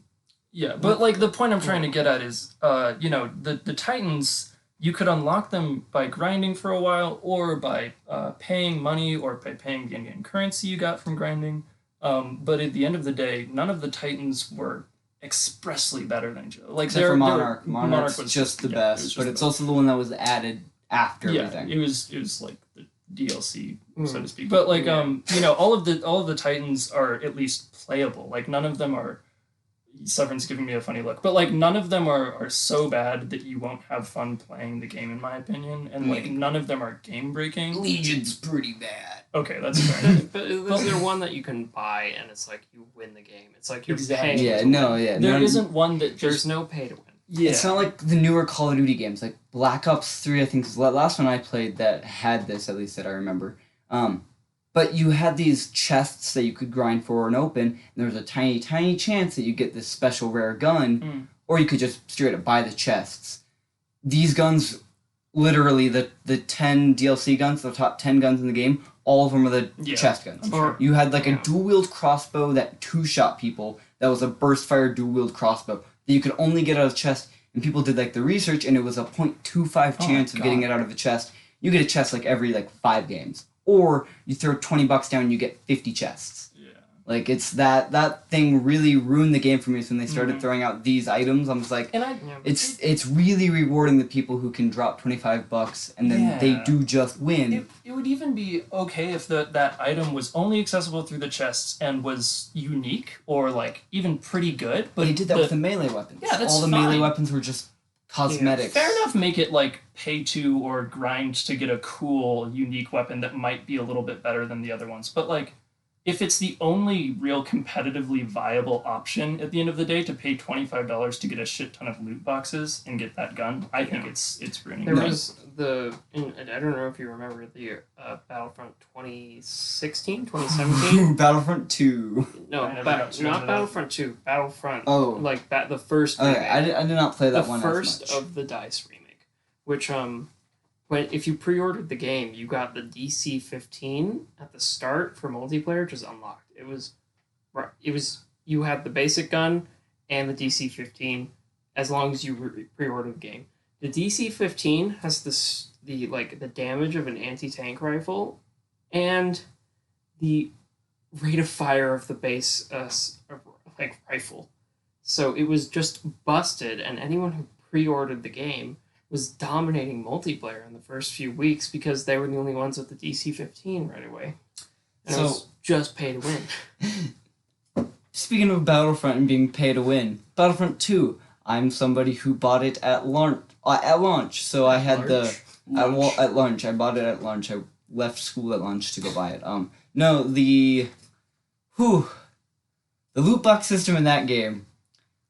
Yeah, but like the point I'm trying to get at is, the Titans, you could unlock them by grinding for a while, or by paying money, or by paying the in-game currency you got from grinding. But at the end of the day, none of the Titans were expressly better than each other. Like Except for Monarch. Monarch was just the best, just but it's also the one that was added after everything. It was like the DLC, so to speak. But like all of the Titans are at least playable. Like none of them are. Severin's giving me a funny look, but like none of them are so bad that you won't have fun playing the game, in my opinion, and like none of them are game breaking. Legion's pretty bad. Okay, that's fair. But is there one that you can buy and it's like you win the game? It's like you're paying. There isn't one that there's no pay to win. Yeah. It's not like the newer Call of Duty games, like Black Ops 3, I think is the last one I played that had this, at least that I remember. But you had these chests that you could grind for and open, and there was a tiny, tiny chance that you get this special rare gun, or you could just straight up buy the chests. These guns, literally, the 10 DLC guns, the top 10 guns in the game, all of them are the chest guns. Sure. You had like a dual-wield crossbow that two-shot people, that was a burst-fire dual-wield crossbow, that you could only get out of the chest, and people did like the research, and it was a 0.25 chance of getting it out of the chest. You get a chest like every 5 games. Or you throw $20 down and you get 50 chests. Yeah. Like it's that thing really ruined the game for me. So when they started throwing out these items, I was like, it's really rewarding the people who can drop $25 and then they do just win. It would even be okay if that item was only accessible through the chests and was unique or like even pretty good. But they did that with the melee weapons. Yeah, that's all the fine. melee weapons were just cosmetics. Fair enough, make it like pay to or grind to get a cool, unique weapon that might be a little bit better than the other ones. But like, if it's the only real competitively viable option at the end of the day to pay $25 to get a shit ton of loot boxes and get that gun, I think it's ruining. There was I don't know if you remember the Battlefront 2016, 2017? Battlefront 2. No, not Battlefront 2. Battlefront. Oh. Like the first remake. Okay, I did not play that one as much. The first of the DICE remake, which if you pre-ordered the game, you got the DC-15 at the start for multiplayer, just unlocked. It was you had the basic gun and the DC-15 as long as you pre-ordered the game. The DC-15 has the damage of an anti-tank rifle and the rate of fire of the base rifle. So it was just busted, and anyone who pre-ordered the game was dominating multiplayer in the first few weeks because they were the only ones with the DC-15 right away. And it was just pay to win. Speaking of Battlefront and being pay to win, Battlefront 2, I'm somebody who bought it at launch. So I had at lunch. I bought it at lunch. I left school at lunch to go buy it. The loot box system in that game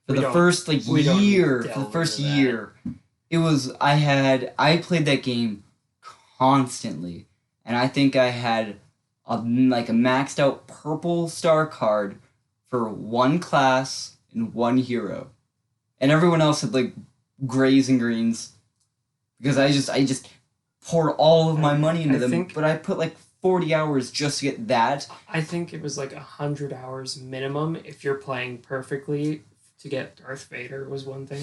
for the first year. It was I played that game constantly, and I think I had a maxed out purple star card for one class and one hero, and everyone else had like grays and greens because I just poured all of my money into them. But I put like 40 hours just to get that. I think it was like 100 hours minimum if you're playing perfectly. To get Darth Vader was one thing.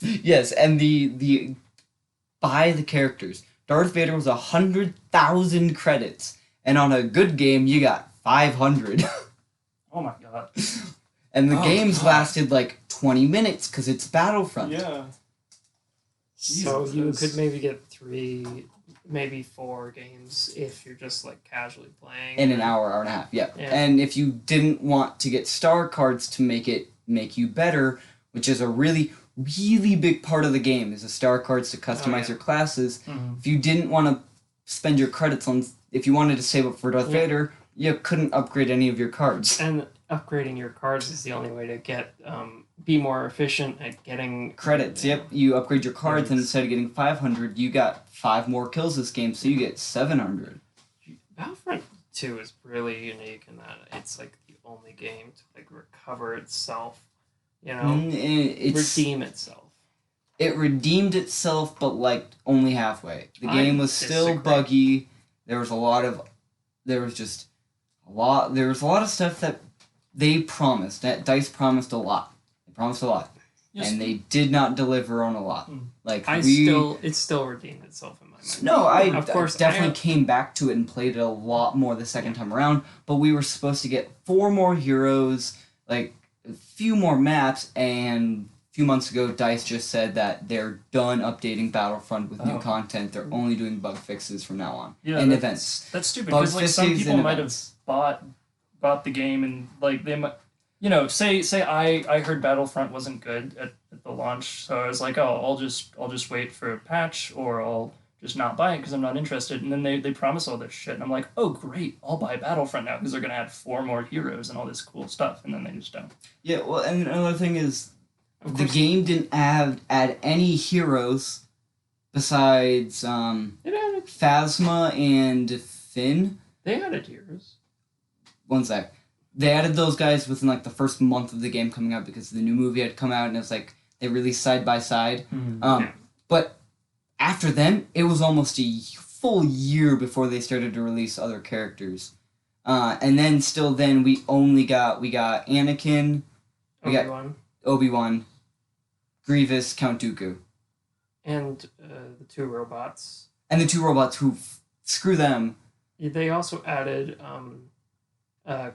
Yes, and the buy the characters. Darth Vader was 100,000 credits, and on a good game you got 500. Oh my god! And the games lasted like 20 minutes because it's Battlefront. Yeah. So you could maybe get 3, maybe 4 games if you're just like casually playing. In an hour and a half, yeah. And if you didn't want to get star cards to make you better, which is a really, really big part of the game, is the star cards to customize your classes. Mm-hmm. If you didn't want to spend your credits on, if you wanted to save up for Darth Vader, you couldn't upgrade any of your cards. And upgrading your cards is the only way to get be more efficient at getting credits. Yep, you upgrade your cards, and instead of getting 500, you got 5 more kills this game, so you get 700. Battlefront 2 is really unique in that it's like the only game to like recover itself, redeem itself. It redeemed itself, but like only halfway. The game was still buggy. There was a lot of stuff that they promised. That DICE promised a lot. They promised a lot. Yes. And they did not deliver on a lot. Like it still redeemed itself in my mind. No, Of course, I definitely came back to it and played it a lot more the second time around, but we were supposed to get 4 more heroes, like a few more maps, and a few months ago DICE just said that they're done updating Battlefront with new content. They're only doing bug fixes from now on. And events. That's stupid, because like some people might have bought the game and like they might, you know, say I heard Battlefront wasn't good at the launch, so I was like, oh, I'll just wait for a patch, or I'll just not buy it because I'm not interested. And then they promise all this shit, and I'm like, oh great, I'll buy Battlefront now because they're gonna add 4 more heroes and all this cool stuff, and then they just don't. Yeah, well, and another thing is, the game didn't add any heroes besides Phasma and Finn. They added heroes. One sec. They added those guys within like the first month of the game coming out because the new movie had come out, and it was like they released side by side. But after them, it was almost a full year before they started to release other characters. And then we got Anakin, got Obi-Wan, Grievous, Count Dooku, and the 2 robots. And the 2 robots who screw them. They also added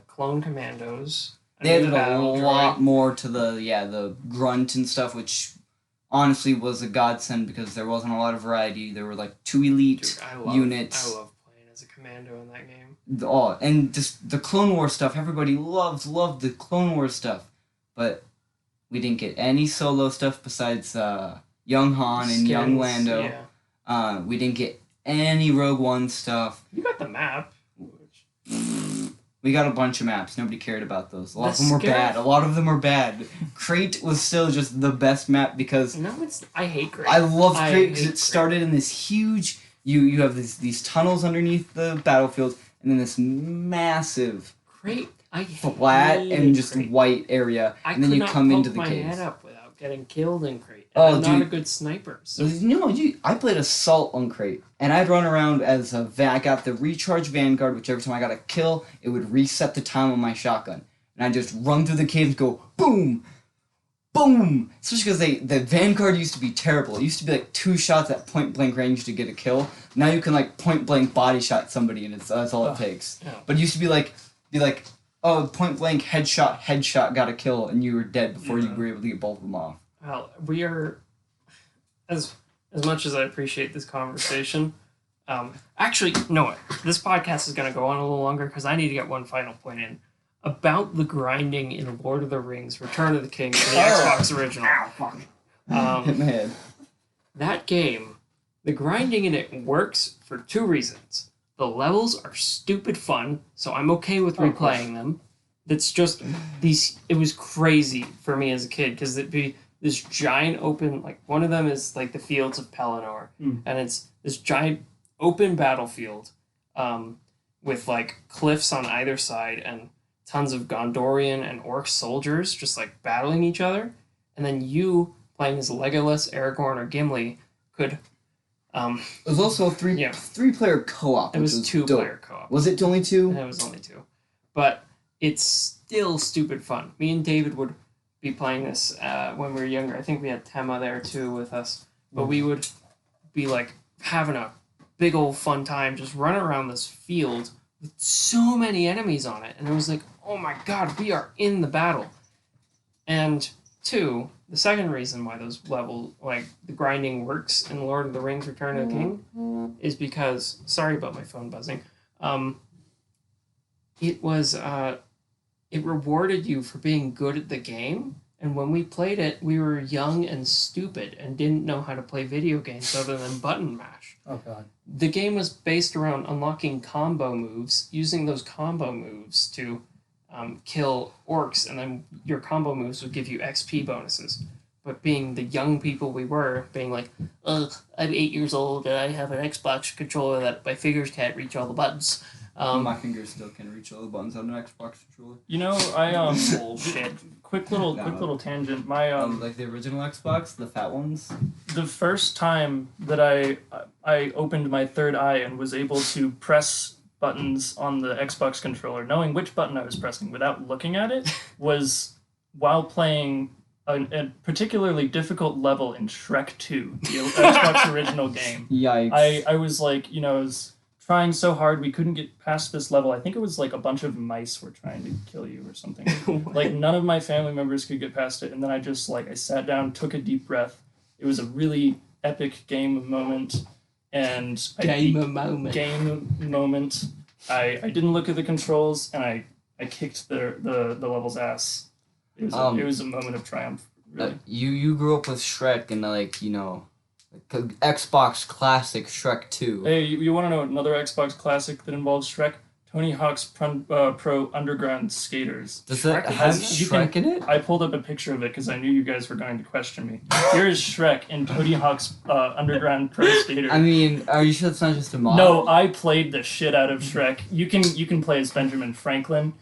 clone commandos. They added a lot more to the grunt and stuff, which honestly was a godsend because there wasn't a lot of variety. There were like 2 elite units. I love playing as a commando in that game. And just the Clone Wars stuff. Everybody loved the Clone Wars stuff, but we didn't get any solo stuff besides young Han and young Lando. Yeah. We didn't get any Rogue One stuff. You got the map. We got a bunch of maps. Nobody cared about those. A lot of them were bad. Crate was still just the best map because... No, I hate Crate. I loved Crate because it started in this huge... You have these tunnels underneath the battlefield, and then this massive... Crate. Flat and just white area, and then you come into the caves. I could not poke my head up without getting killed in Crate. I'm not a good sniper. So. I played Assault on Crate, and I'd run around as a I got the Recharge Vanguard, which every time I got a kill, it would reset the time on my shotgun. And I'd just run through the caves and go, boom! Boom! Especially because the Vanguard used to be terrible. It used to be like 2 shots at point-blank range to get a kill. Now you can like point-blank body shot somebody, and that's all it takes. Yeah. But it used to be like, oh, point-blank, headshot, got a kill, and you were dead before you were able to get both of them off. Well, we are, as much as I appreciate this conversation, actually, no, this podcast is going to go on a little longer because I need to get one final point in about the grinding in Lord of the Rings, Return of the King, for the Xbox original. Hit my head. That game, the grinding in it works for 2 reasons. The levels are stupid fun, so I'm okay with replaying them. It's just it was crazy for me as a kid because it'd be this giant open, like one of them is like the Fields of Pelennor, and it's this giant open battlefield with like cliffs on either side and tons of Gondorian and Orc soldiers just like battling each other, and then you playing as Legolas, Aragorn, or Gimli could. It was also a 3-player co-op. It was 2-player co-op. Was it only 2? It was only 2, but it's still stupid fun. Me and David would be playing this when we were younger. I think we had Tema there too with us, but we would be like having a big old fun time just running around this field with so many enemies on it, and it was like, oh my god, we are in the battle. And 2, the second reason why those levels, like the grinding works in Lord of the Rings Return of the King, is because, sorry about my phone buzzing, it was, it rewarded you for being good at the game, and when we played it, we were young and stupid and didn't know how to play video games other than button mash. Oh god. The game was based around unlocking combo moves, using those combo moves to kill orcs, and then your combo moves would give you XP bonuses. But being the young people we were, being like, ugh, I'm 8 years old and I have an Xbox controller that my fingers can't reach all the buttons. My fingers still can reach all the buttons on an Xbox controller. You know, bullshit. Quick little tangent. My like the original Xbox, the fat ones. The first time that I opened my third eye and was able to press buttons on the Xbox controller, knowing which button I was pressing without looking at it, was while playing a particularly difficult level in Shrek 2, the Xbox original game. Yikes. I was like, I was trying so hard we couldn't get past this level. I think it was like a bunch of mice were trying to kill you or something. Like none of my family members could get past it, and then I just I sat down, took a deep breath. It was a really epic game moment, and Game moment. I didn't look at the controls, and I kicked the level's ass. It was a moment of triumph. Really. You grew up with Shrek and Xbox classic Shrek 2. Hey, you want to know another Xbox classic that involves Shrek? Tony Hawk's Pro Underground Skaters. Does that Shrek have has Shrek in it? I pulled up a picture of it because I knew you guys were going to question me. Here is Shrek in Tony Hawk's Underground Pro Skater. I mean, are you sure it's not just a mod? No, I played the shit out of Shrek. You can play as Benjamin Franklin.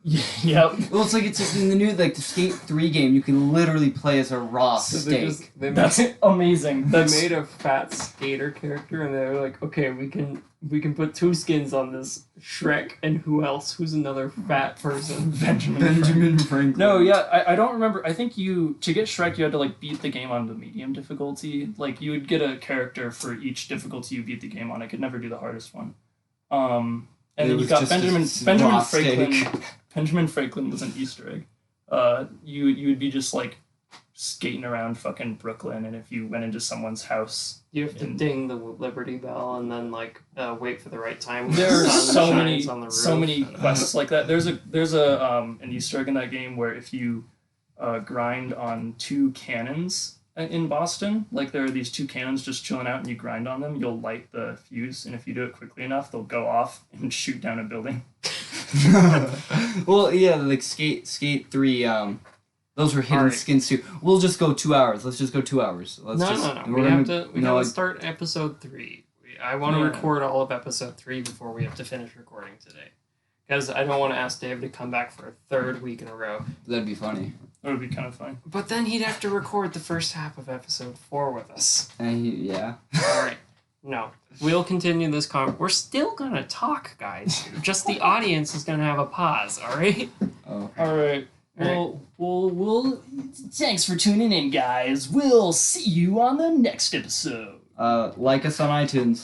Yep. Well, it's in the new the Skate 3 game. You can literally play as a raw steak. That's amazing. They made a fat skater character, and they were like, okay, we can put 2 skins on this Shrek, and who else? Who's another fat person? Benjamin Franklin. No, yeah, I don't remember. I think to get Shrek, you had to beat the game on the medium difficulty. You would get a character for each difficulty you beat the game on. I could never do the hardest one. And then you got Benjamin Franklin. Benjamin Franklin was an Easter egg. You would be just skating around fucking Brooklyn, and if you went into someone's house, you have to ding the Liberty Bell and then wait for the right time. There are so many quests like that. There's an Easter egg in that game where if you grind on 2 cannons in Boston, there are these 2 cannons just chilling out, and you grind on them, you'll light the fuse, and if you do it quickly enough, they'll go off and shoot down a building. Well, yeah, Skate 3, those were hidden skins too. We'll just go 2 hours. Let's just go 2 hours. No. We gotta start episode 3. I want to record all of episode 3 before we have to finish recording today. Because I don't want to ask Dave to come back for a 3rd week in a row. That'd be funny. That would be kind of fun. But then he'd have to record the first half of episode 4 with us. Yeah. Alright. No. We'll continue this We're still gonna talk, guys. Just the audience is gonna have a pause, alright? Oh. Alright. Well, thanks for tuning in, guys. We'll see you on the next episode. Like us on iTunes.